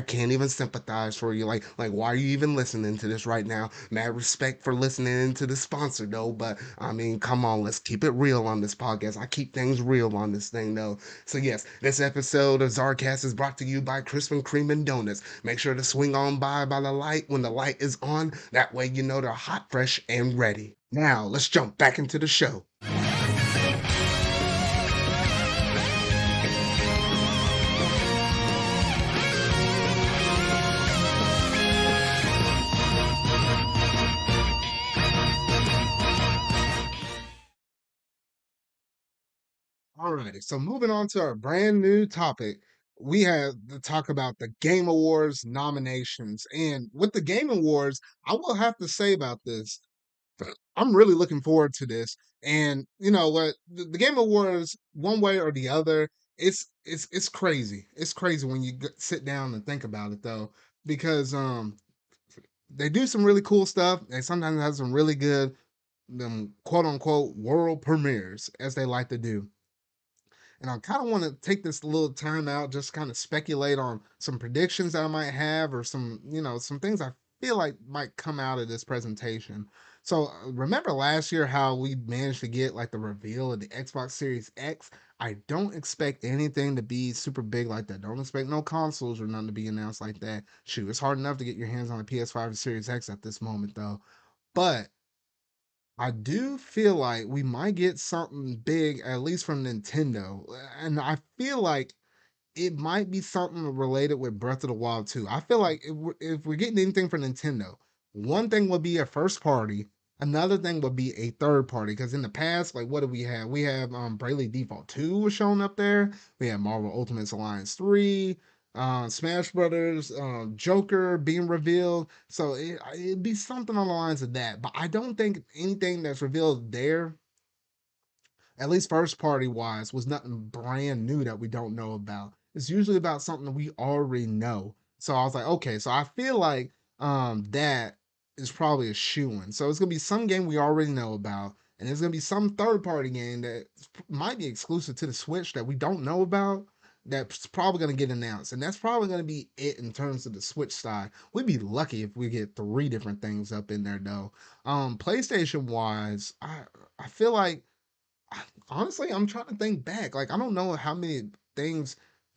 can't even sympathize for you. Like why are you even listening to this right now? Mad respect for listening to the sponsor though, but I mean, come on, let's keep it real on this podcast. I keep things real on this thing though. So yes, this episode of ZardCast is brought to you by Krispy Kreme and Donuts. Make sure to swing on by the light when the light is on. That way you know they're hot, fresh, and ready. Now let's jump back into the show. Alrighty, so moving on to our brand new topic, we have to talk about the Game Awards nominations. And with the Game Awards, I will have to say about this, I'm really looking forward to this. And you know what, the Game Awards, one way or the other, it's crazy. It's crazy when you sit down and think about it though, because they do some really cool stuff. They sometimes have some really good quote unquote world premieres, as they like to do. And I kind of want to take this little time out, just kind of speculate on some predictions that I might have, or some, some things I feel like might come out of this presentation. So remember last year how we managed to get like the reveal of the Xbox Series X? I don't expect anything to be super big like that. Don't expect no consoles or nothing to be announced like that. Shoot, it's hard enough to get your hands on a PS5 or Series X at this moment though. But I do feel like we might get something big, at least from Nintendo. And I feel like it might be something related with Breath of the Wild 2. I feel like if we're getting anything for Nintendo, one thing would be a first party, another thing would be a third party. Because in the past, like what do we have? We have Bravely Default 2 was shown up there. We have Marvel Ultimate Alliance 3, Smash Brothers, Joker being revealed. So it'd be something on the lines of that. But I don't think anything that's revealed there, at least first party wise, was nothing brand new that we don't know about. It's usually about something that we already know. So I was like, okay, so I feel like that is probably a shoe-in. So it's gonna be some game we already know about, and there's gonna be some third party game that might be exclusive to the Switch that we don't know about. That's probably gonna get announced, and that's probably gonna be it in terms of the Switch side. We'd be lucky if we get three different things up in there though. PlayStation wise, I feel like honestly, I'm trying to think back. Like, I don't know how many things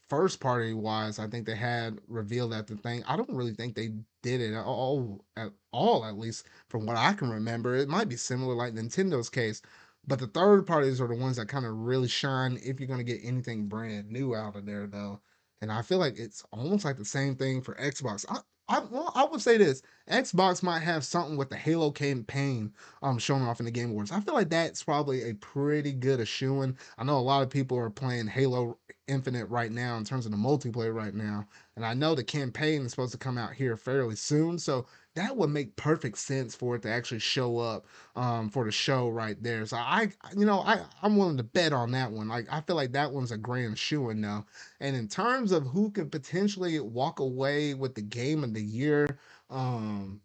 first party wise I think they had revealed at the thing. I don't really think they did it at all, at least from what I can remember. It might be similar like Nintendo's case, but the third parties are the ones that kind of really shine if you're gonna get anything brand new out of there though. And I feel like it's almost like the same thing for Xbox. I would say this: Xbox might have something with the Halo campaign showing off in the Game Awards. I feel like that's probably a pretty good eschewing. I know a lot of people are playing Halo Infinite right now in terms of the multiplayer right now, and I know the campaign is supposed to come out here fairly soon, so that would make perfect sense for it to actually show up for the show right there. So I'm willing to bet on that one. Like I feel like that one's a grand shoo-in now. And in terms of who could potentially walk away with the game of the year, um,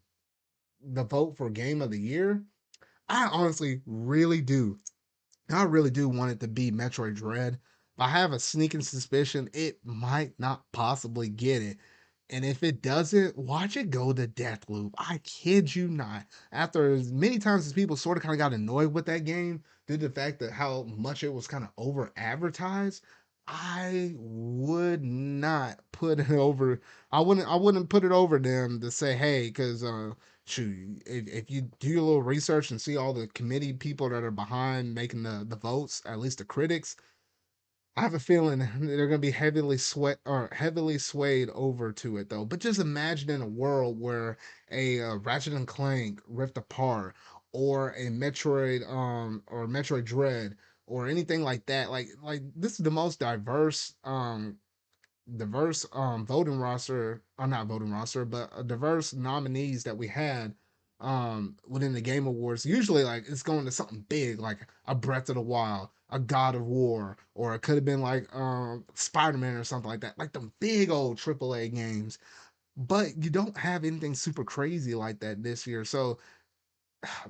the vote for game of the year, I honestly really do. I really do want it to be Metroid Dread. But I have a sneaking suspicion it might not possibly get it. And if it doesn't, watch it go to Deathloop. I kid you not. After as many times as people sort of kind of got annoyed with that game due to the fact that how much it was kind of over advertised, I would not put it over. I wouldn't put it over them to say, hey, because shoot, if you do your little research and see all the committee people that are behind making the votes, at least the critics, I have a feeling they're going to be heavily swayed over to it though. But just imagine in a world where a Ratchet and Clank Rift Apart, or a Metroid or Metroid Dread, or anything like that. Like this is the most diverse diverse voting roster, or not voting roster, but a diverse nominees that we had within the Game Awards. Usually, like it's going to something big, like a Breath of the Wild, a God of War, or it could have been like Spiderman or something like that, like the big old AAA games. But you don't have anything super crazy like that this year. So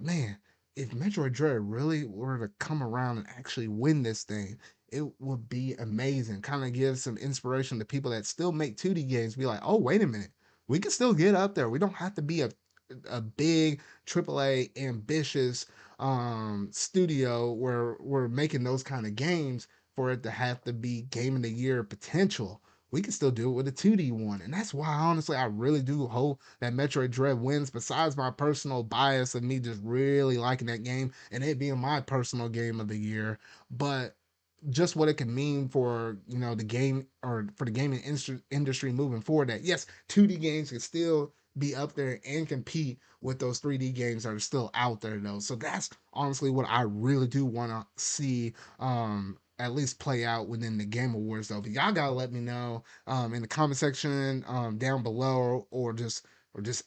man, if Metroid Dread really were to come around and actually win this thing, it would be amazing. Kind of give some inspiration to people that still make 2D games. Be like, oh, wait a minute, we can still get up there. We don't have to be a big AAA ambitious studio where we're making those kind of games for it to have to be game of the year potential. We can still do it with a 2D one. And that's why honestly I really do hope that Metroid Dread wins, besides my personal bias of me just really liking that game and it being my personal game of the year. But just what it can mean for the game, or for the gaming industry moving forward, that yes, 2D games can still be up there and compete with those 3D games that are still out there though. So that's honestly what I really do want to see at least play out within the Game Awards though. But y'all gotta let me know in the comment section down below, or just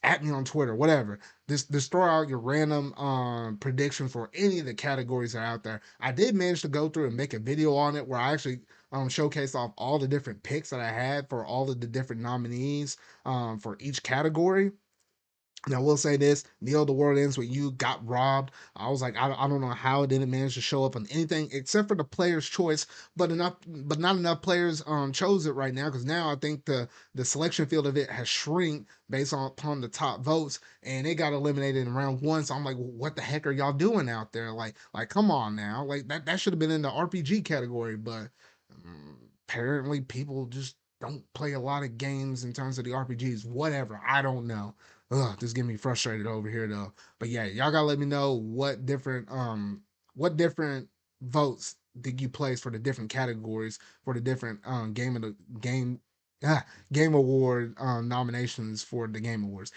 at me on Twitter, whatever. Just throw out your random prediction for any of the categories that are out there. I did manage to go through and make a video on it where I actually showcased off all the different picks that I had for all of the different nominees for each category. Now, I will say this: Neil, the world ends when you got robbed. I was like, I don't know how it didn't manage to show up on anything except for the player's choice, but not enough players chose it right now, because now I think the selection field of it has shrink based on upon the top votes, and it got eliminated in round one. So I'm like, what the heck are y'all doing out there? Like, come on now, like that should have been in the RPG category, but apparently people just don't play a lot of games in terms of the RPGs. Whatever, I don't know. Ugh, this getting me frustrated over here though. But yeah, y'all gotta let me know what different votes did you place for the different categories for the different game ah, game award nominations for the Game Awards.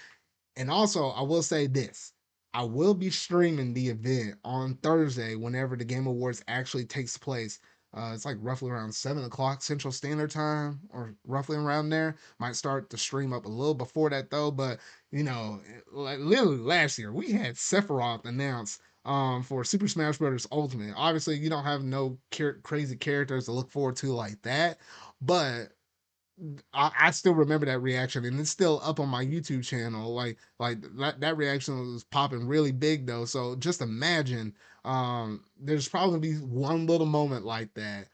And also, I will say this: I will be streaming the event on Thursday whenever the Game Awards actually takes place. It's like roughly around 7 o'clock Central Standard Time, or roughly around there. Might start the stream up a little before that though, but like literally last year we had Sephiroth announced for Super Smash Bros. Ultimate. Obviously, you don't have no crazy characters to look forward to like that, but I still remember that reaction, and it's still up on my YouTube channel. That reaction was popping really big though. So just imagine, there's probably be one little moment like that,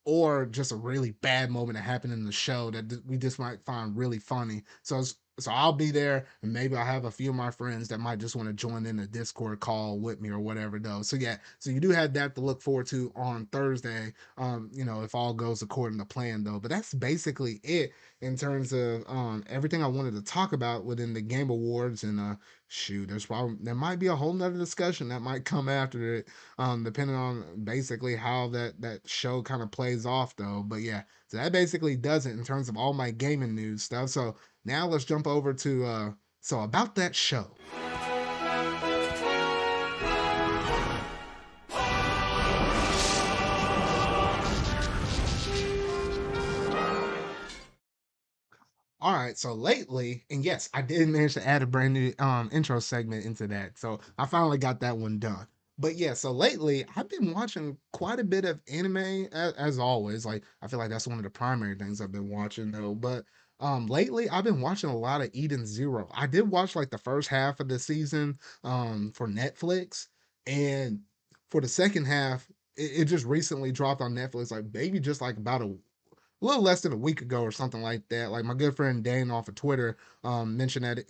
or just a really bad moment that happened in the show that we just might find really funny. So I'll be there, and maybe I have a few of my friends that might just want to join in a Discord call with me or whatever though. So yeah, so you do have that to look forward to on Thursday. If all goes according to plan though. But that's basically it in terms of everything I wanted to talk about within the Game Awards. And shoot, there might be a whole nother discussion that might come after it, depending on basically how that show kind of plays off though. But yeah, so that basically does it in terms of all my gaming news stuff. So now let's jump over to so about that show. All right, so lately, and yes, I did manage to add a brand new intro segment into that. So I finally got that one done. But yeah, so lately I've been watching quite a bit of anime, as always. Like I feel like that's one of the primary things I've been watching though. But lately I've been watching a lot of Eden Zero. I did watch like the first half of the season for Netflix, and for the second half, it just recently dropped on Netflix, like maybe just like about a little less than a week ago or something like that. Like my good friend Dane off of Twitter mentioned that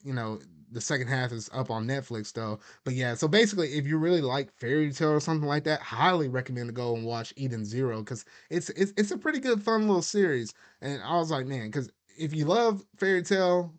the second half is up on Netflix though. But yeah, so basically, if you really like Fairy Tale or something like that, highly recommend to go and watch Eden Zero, because it's a pretty good fun little series. And I was like, man, because if you love Fairy Tale,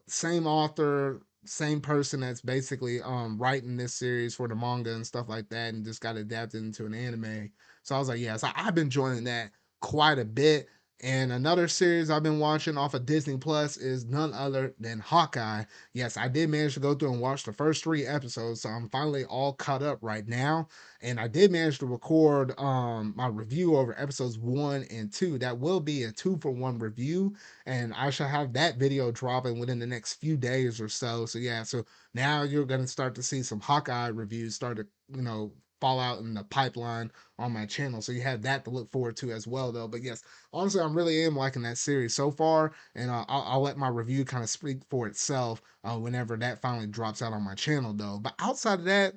same author. Same person that's basically writing this series for the manga and stuff like that, and just got adapted into an anime. So I was like, yeah, so I've been enjoying that quite a bit. And another series I've been watching off of Disney Plus is none other than Hawkeye. Yes, I did manage to go through and watch the first 3 episodes, so I'm finally all caught up right now. And I did manage to record my review over episodes 1 and 2. That will be a 2-for-1 review, and I shall have that video dropping within the next few days or so. So yeah, so now you're gonna start to see some Hawkeye reviews start to, fall out in the pipeline on my channel. So you have that to look forward to as well, though. But yes, honestly, I really am liking that series so far, and I'll let my review kind of speak for itself whenever that finally drops out on my channel, though. But outside of that,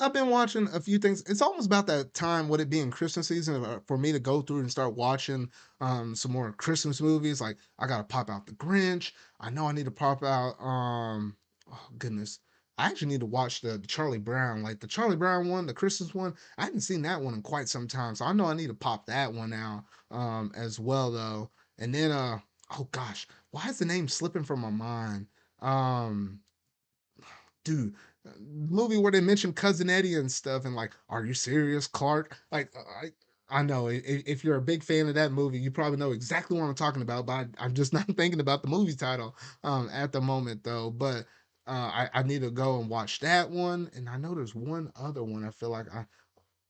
I've been watching a few things. It's almost about that time, with it being Christmas season, for me to go through and start watching some more Christmas movies. Like I gotta pop out The Grinch. I know I need to pop out. Oh goodness, I actually need to watch the Charlie Brown, like the Charlie Brown one, the Christmas one. I haven't seen that one in quite some time, so I know I need to pop that one out as well, though. And then oh gosh, why is the name slipping from my mind? Um, dude, movie where they mention Cousin Eddie and stuff, and like, are you serious, Clark? Like, I know if you're a big fan of that movie, you probably know exactly what I'm talking about, but I'm just not thinking about the movie title at the moment, though. But I need to go and watch that one, and I know there's one other one I feel like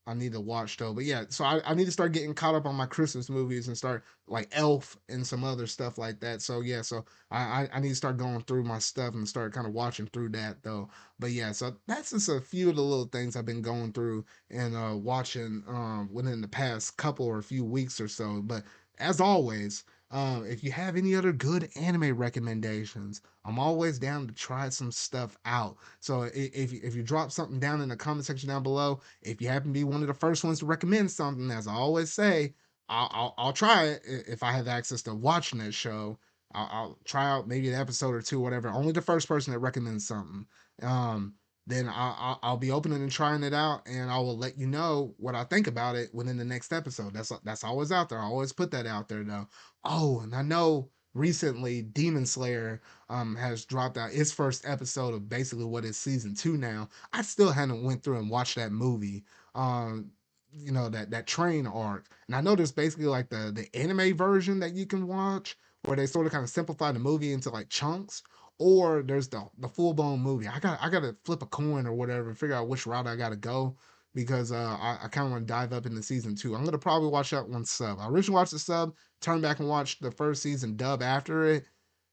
I need to watch though. But yeah, so I need to start getting caught up on my Christmas movies and start like Elf and some other stuff like that. So yeah, so I need to start going through my stuff and start kind of watching through that though. But yeah, so that's just a few of the little things I've been going through and watching within the past couple or few weeks or so. But as always, if you have any other good anime recommendations, I'm always down to try some stuff out. So if you drop something down in the comment section down below, if you happen to be one of the first ones to recommend something, as I always say, I'll try it if I have access to watching that show. I'll try out maybe an episode or two, whatever. Only the first person that recommends something. Um, then I'll be opening and trying it out, and I will let you know what I think about it within the next episode. That's always out there. I always put that out there though. Oh, and I know recently Demon Slayer has dropped out its first episode of basically what is season 2 now. I still haven't went through and watched that movie. Um, that train arc, and I know there's basically like the anime version that you can watch, where they sort of kind of simplify the movie into like chunks, or there's the full blown movie. I gotta flip a coin or whatever and figure out which route I gotta go because I kind of want to dive up into season 2. I'm gonna probably watch that one sub. I originally watched the sub, turned back and watched the first season dub after it,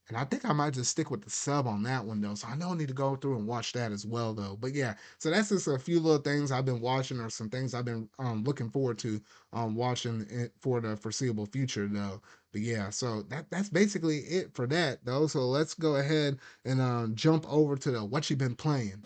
and I think I might just stick with the sub on that one though. So I know I need to go through and watch that as well though. But yeah, so that's just a few little things I've been watching or some things I've been looking forward to watching it for the foreseeable future though. But yeah, so that's basically it for that though. So let's go ahead and jump over to the what you been playing.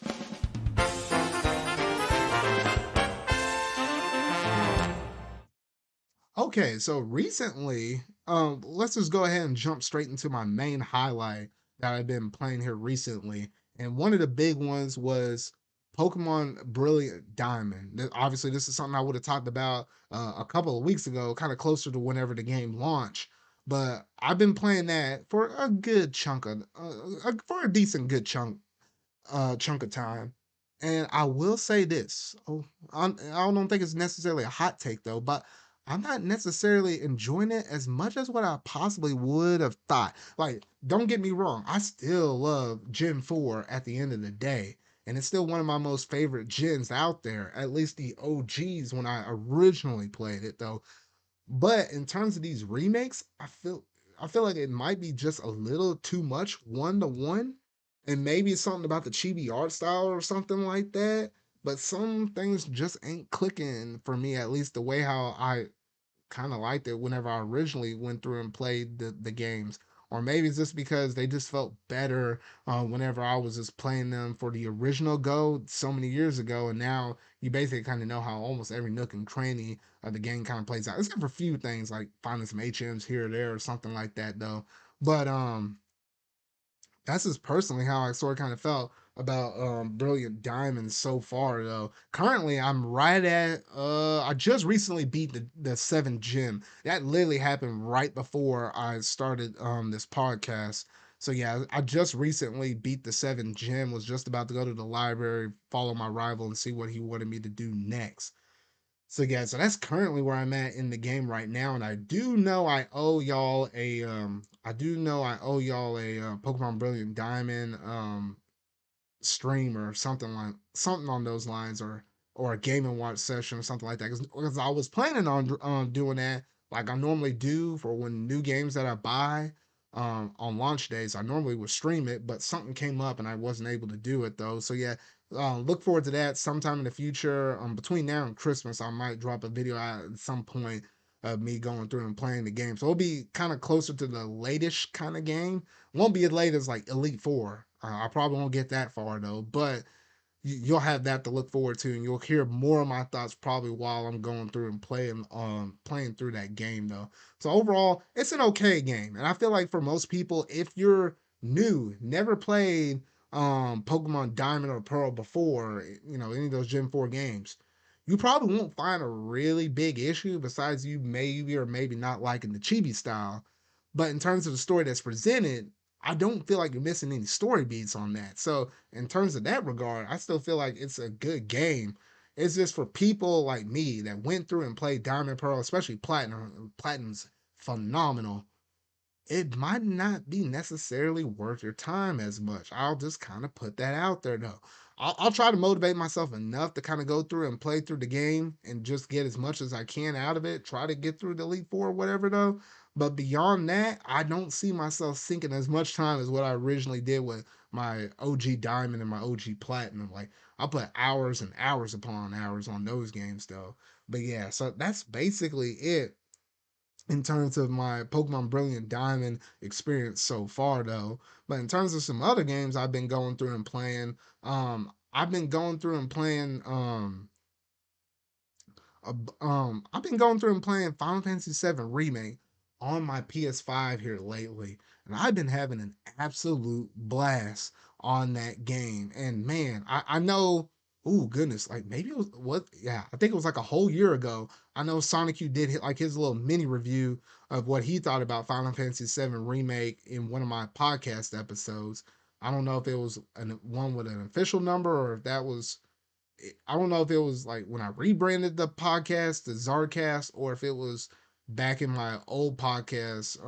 Okay, so recently, let's just go ahead and jump straight into my main highlight that I've been playing here recently. And one of the big ones was Pokemon Brilliant Diamond. Obviously, this is something I would have talked about a couple of weeks ago, kind of closer to whenever the game launched. But I've been playing that for a good chunk of, for a decent good chunk of time. And I will say this. Oh, I don't think it's necessarily a hot take though, but I'm not necessarily enjoying it as much as what I possibly would have thought. Like, don't get me wrong, I still love Gen 4 at the end of the day. And it's still one of my most favorite gens out there, at least the OGs when I originally played it though. But in terms of these remakes, I feel like it might be just a little too much 1 to 1. And maybe it's something about the chibi art style or something like that. But some things just ain't clicking for me, at least the way how I kind of liked it whenever I originally went through and played the games. Or maybe it's just because they just felt better whenever I was just playing them for the original Go so many years ago. And now you basically kind of know how almost every nook and cranny of the game kind of plays out. Except for a few things like finding some HMs here or there or something like that, though. But that's just personally how I sort of kind of felt about Brilliant Diamonds so far though. Currently I'm right at I just recently beat the 7th gym. That literally happened right before I started this podcast. So yeah, I just recently beat the 7th gym, was just about to go to the library, follow my rival and see what he wanted me to do next. So yeah, so that's currently where I'm at in the game right now, and I do know I owe y'all a Pokemon Brilliant Diamond stream or something on those lines, or a Game and Watch session or something like that, because I was planning on doing that like I normally do for when new games that I buy on launch days. I normally would stream it, but something came up and I wasn't able to do it though. So yeah, look forward to that sometime in the future. Between now and Christmas, I might drop a video out at some point of me going through and playing the game. So it'll be kind of closer to the latest kind of game. Won't be as late as like Elite Four. I probably won't get that far though, but you'll have that to look forward to, and you'll hear more of my thoughts probably while I'm going through and playing through that game though. So overall, it's an okay game, and I feel like for most people, if you're new, never played Pokemon Diamond or Pearl before, any of those Gen 4 games, you probably won't find a really big issue besides you maybe or maybe not liking the chibi style. But in terms of the story that's presented, I don't feel like you're missing any story beats on that. So in terms of that regard, I still feel like it's a good game. It's just for people like me that went through and played Diamond Pearl, especially Platinum. Platinum's phenomenal. It might not be necessarily worth your time as much. I'll just kind of put that out there though. I'll try to motivate myself enough to kind of go through and play through the game and just get as much as I can out of it. Try to get through the Elite Four or whatever though. But beyond that, I don't see myself sinking as much time as what I originally did with my OG Diamond and my OG Platinum. Like I put hours and hours upon hours on those games though. But yeah, so that's basically it in terms of my Pokemon Brilliant Diamond experience so far, though. But in terms of some other games I've been going through and playing, I've been going through and playing I've been going through and playing Final Fantasy VII Remake on my PS5 here lately, and I've been having an absolute blast on that game. And man, I know, oh goodness, like maybe it was what, yeah, I think it was like a whole year ago. I know Sonic U did hit like his little mini review of what he thought about Final Fantasy VII Remake in one of my podcast episodes. I don't know if it was one with an official number or if that was, I don't know if it was like when I rebranded the podcast, the ZardCast, or if it was back in my old podcast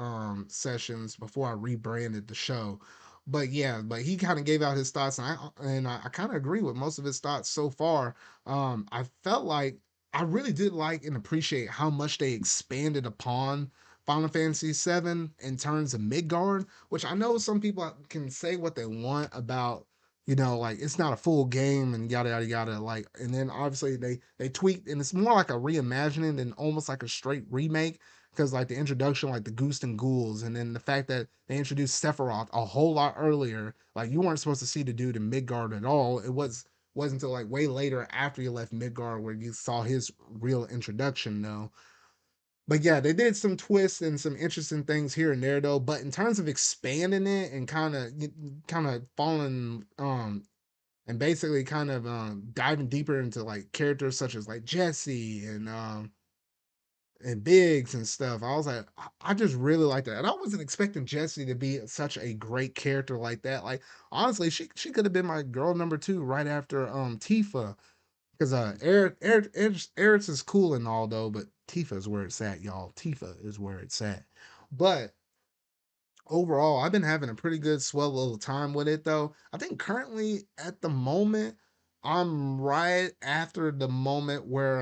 sessions before I rebranded the show. But yeah, but he kind of gave out his thoughts, and I kind of agree with most of his thoughts so far. I felt like I really did like and appreciate how much they expanded upon Final Fantasy VII in terms of Midgard, which I know some people can say what they want about, like it's not a full game and yada yada yada. Like, and then obviously they tweaked, and it's more like a reimagining than almost like a straight remake. Because like the introduction, like the Goose and Ghouls, and then the fact that they introduced Sephiroth a whole lot earlier. Like you weren't supposed to see the dude in Midgard at all. Wasn't until like way later after you left Midgard where you saw his real introduction though. But yeah, they did some twists and some interesting things here and there though. But in terms of expanding it and kind of falling and basically kind of diving deeper into like characters such as like Jesse and Biggs and stuff. I was like, I just really like that, and I wasn't expecting Jesse to be such a great character like that. Like honestly, she could have been my girl number two right after Tifa, because Eric's is cool and all though, but Tifa is where it's at, y'all. Tifa is where it's at, but overall, I've been having a pretty good swell little time with it though. I think currently at the moment, I'm right after the moment where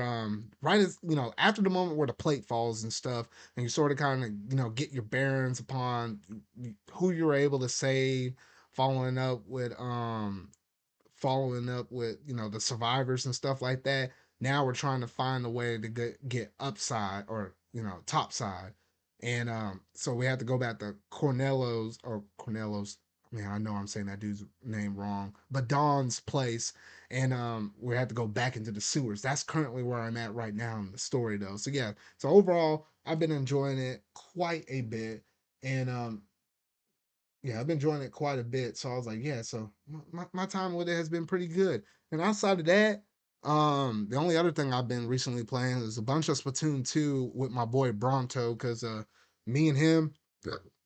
right as after the moment where the plate falls and stuff, and you sort of kind of get your bearings upon who you're able to save, following up with the survivors and stuff like that. Now we're trying to find a way to get upside or top side, and so we have to go back to Cornello's. Man, I know I'm saying that dude's name wrong, but Don's place, and we have to go back into the sewers. That's currently where I'm at right now in the story, though. So yeah, so overall, I've been enjoying it quite a bit, and yeah, I've been enjoying it quite a bit. So I was like, yeah, so my time with it has been pretty good. And outside of that, the only other thing I've been recently playing is a bunch of Splatoon 2 with my boy Bronto, because me and him,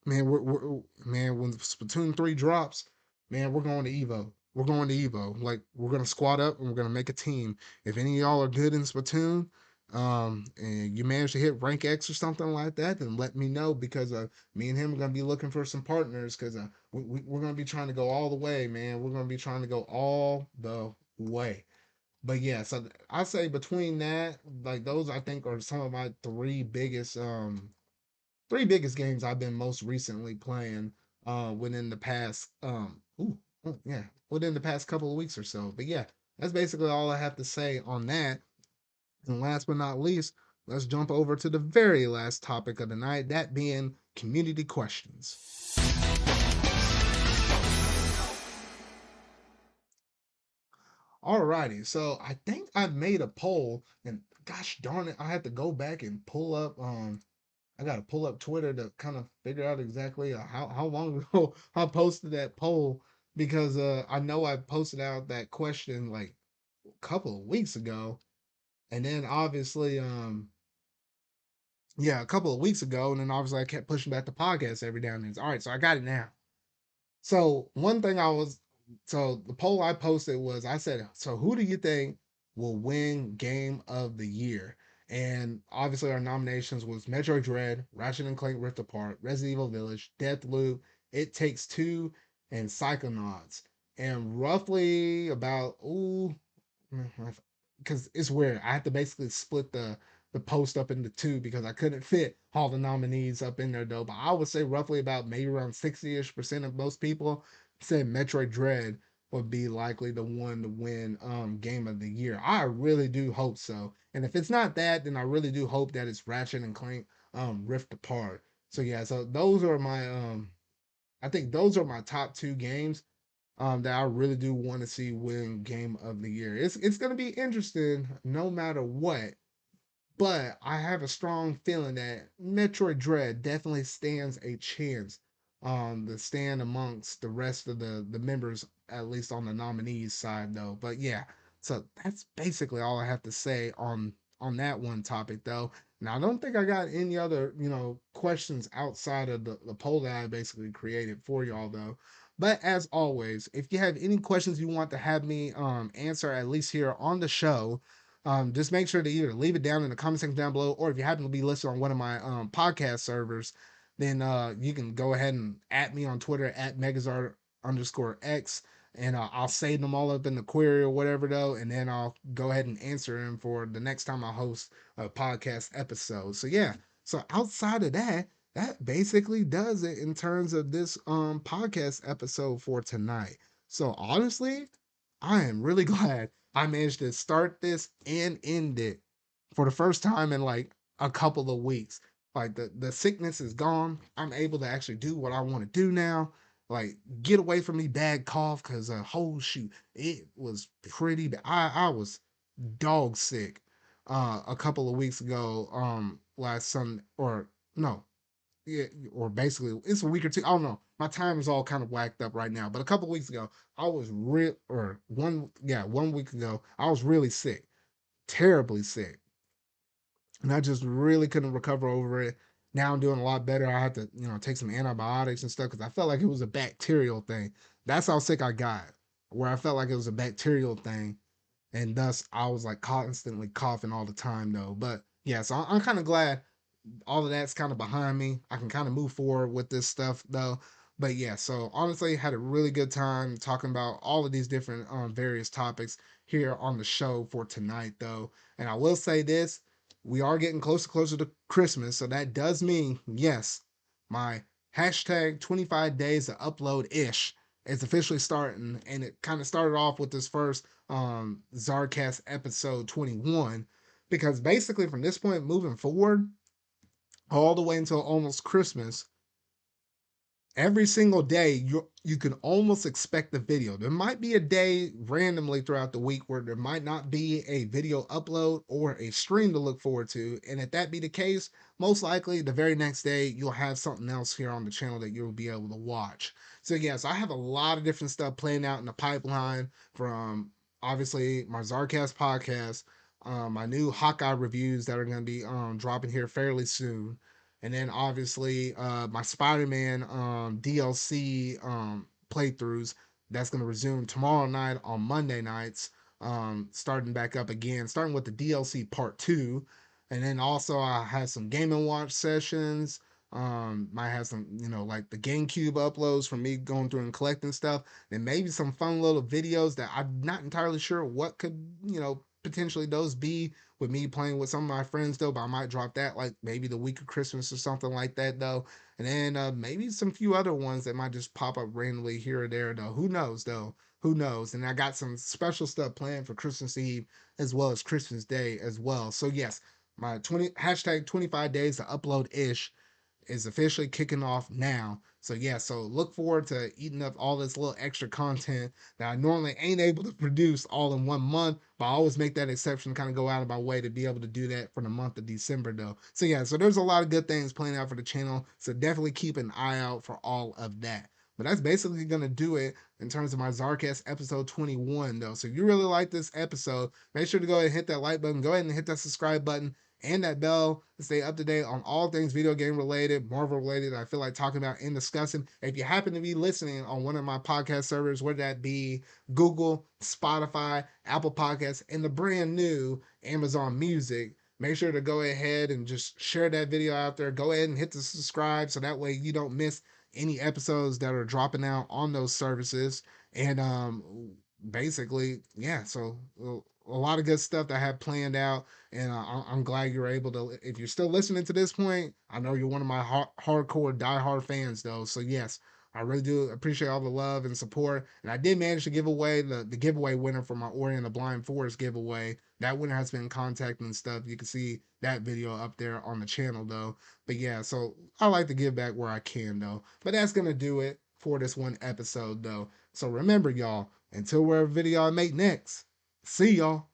man, man, when Splatoon 3 drops, man, we're going to Evo. We're going to Evo. Like, we're gonna squad up and we're gonna make a team. If any of y'all are good in Splatoon, and you manage to hit rank X or something like that, then let me know because me and him are gonna be looking for some partners because we're gonna be trying to go all the way, man. We're gonna be trying to go all the way. But yeah, so I say between that, like those, I think are some of my three biggest games I've been most recently playing within the past yeah, within the past couple of weeks or so. But yeah, that's basically all I have to say on that. And last but not least, let's jump over to the very last topic of the night, that being community questions. Alrighty, so I think I made a poll, and gosh darn it, I had to go back and pull up. I got to pull up Twitter to kind of figure out exactly how long ago I posted that poll because I know I posted out that question like a couple of weeks ago, and then obviously yeah, a couple of weeks ago, and then obviously I kept pushing back the podcast every now and then. All right, so I got it now. So one thing so the poll I posted was I said, so who do you think will win Game of the Year? And obviously our nominations was Metroid Dread, Ratchet and Clank Rift Apart, Resident Evil Village, Deathloop, It Takes Two, and Psychonauts. And roughly about because it's weird. I had to basically split the post up into two because I couldn't fit all the nominees up in there though. But I would say roughly about maybe around 60-ish% of most people said Metroid Dread would be likely the one to win game of the year. I really do hope so. And if it's not that, then I really do hope that it's Ratchet and Clank Rift Apart. So yeah, so those are my I think those are my top two games that I really do want to see win Game of the Year. It's gonna be interesting no matter what, but I have a strong feeling that Metroid Dread definitely stands a chance to stand amongst the rest of the members, at least on the nominees side though. But yeah, so that's basically all I have to say on that one topic though. Now I don't think I got any other, questions outside of the poll that I basically created for y'all though. But as always, if you have any questions you want to have me answer at least here on the show, just make sure to either leave it down in the comment section down below, or if you happen to be listed on one of my podcast servers, then you can go ahead and at me on Twitter at Megazard_X, and I'll save them all up in the query or whatever though, and then I'll go ahead and answer them for the next time I host a podcast episode. So yeah, so outside of that, that basically does it in terms of this podcast episode for tonight. So honestly, I am really glad I managed to start this and end it for the first time in like a couple of weeks. Like the sickness is gone. I'm able to actually do what I want to do now. Like get away from me bad cough because whole shoot, it was pretty bad. I was dog sick a couple of weeks ago, last Sunday or no, yeah, or basically it's a week or two. I don't know. My time is all kind of whacked up right now. But a couple of weeks ago, I was real, or one week ago, I was really sick, terribly sick, and I just really couldn't recover over it. Now I'm doing a lot better. I had to, take some antibiotics and stuff because I felt like it was a bacterial thing. That's how sick I got, where I felt like it was a bacterial thing, and thus I was like constantly coughing all the time though. But yeah, so I'm kind of glad all of that's kind of behind me. I can kind of move forward with this stuff though. But yeah, so honestly, had a really good time talking about all of these different various topics here on the show for tonight though. And I will say this, we are getting closer to Christmas, so that does mean yes, my hashtag 25 days of upload ish is officially starting, and it kind of started off with this first ZardCast episode 21, because basically from this point moving forward all the way until almost Christmas, every single day you can almost expect a video. There might be a day randomly throughout the week where there might not be a video upload or a stream to look forward to, and if that be the case, most likely the very next day you'll have something else here on the channel that you'll be able to watch. So yes, I have a lot of different stuff playing out in the pipeline, from obviously my Zarcast podcast, my new Hawkeye reviews that are going to be dropping here fairly soon, and then obviously my Spider-Man DLC playthroughs that's going to resume tomorrow night on Monday nights. starting back up again, starting with the DLC part 2. And then also I have some Game and Watch sessions. Might have some, like the GameCube uploads from me going through and collecting stuff. And maybe some fun little videos that I'm not entirely sure what could, potentially those be with me playing with some of my friends though, but I might drop that like maybe the week of Christmas or something like that though. And then maybe some few other ones that might just pop up randomly here or there though. Who knows though? Who knows? And I got some special stuff planned for Christmas Eve as well as Christmas Day as well. So yes, my 25 days to upload ish is officially kicking off now. So yeah, so look forward to eating up all this little extra content that I normally ain't able to produce all in 1 month, but I always make that exception, kind of go out of my way to be able to do that for the month of December though. So yeah, so there's a lot of good things playing out for the channel. So definitely keep an eye out for all of that. But that's basically gonna do it in terms of my ZardCast episode 21 though. So if you really like this episode, make sure to go ahead and hit that like button, go ahead and hit that subscribe button and that bell to stay up to date on all things video game related, Marvel related, I feel like talking about and discussing. If you happen to be listening on one of my podcast servers, whether that be Google, Spotify, Apple Podcasts, and the brand new Amazon Music, make sure to go ahead and just share that video out there. Go ahead and hit the subscribe so that way you don't miss any episodes that are dropping out on those services. And basically, yeah, so a lot of good stuff that I have planned out, and I'm glad you're able to. If you're still listening to this point, I know you're one of my hardcore diehard fans, though. So yes, I really do appreciate all the love and support. And I did manage to give away the giveaway winner for my Ori and the Blind Forest giveaway. That winner has been contacted and stuff. You can see that video up there on the channel, though. But yeah, so I like to give back where I can, though. But that's gonna do it for this one episode, though. So remember, y'all, until whatever video I make next, see y'all.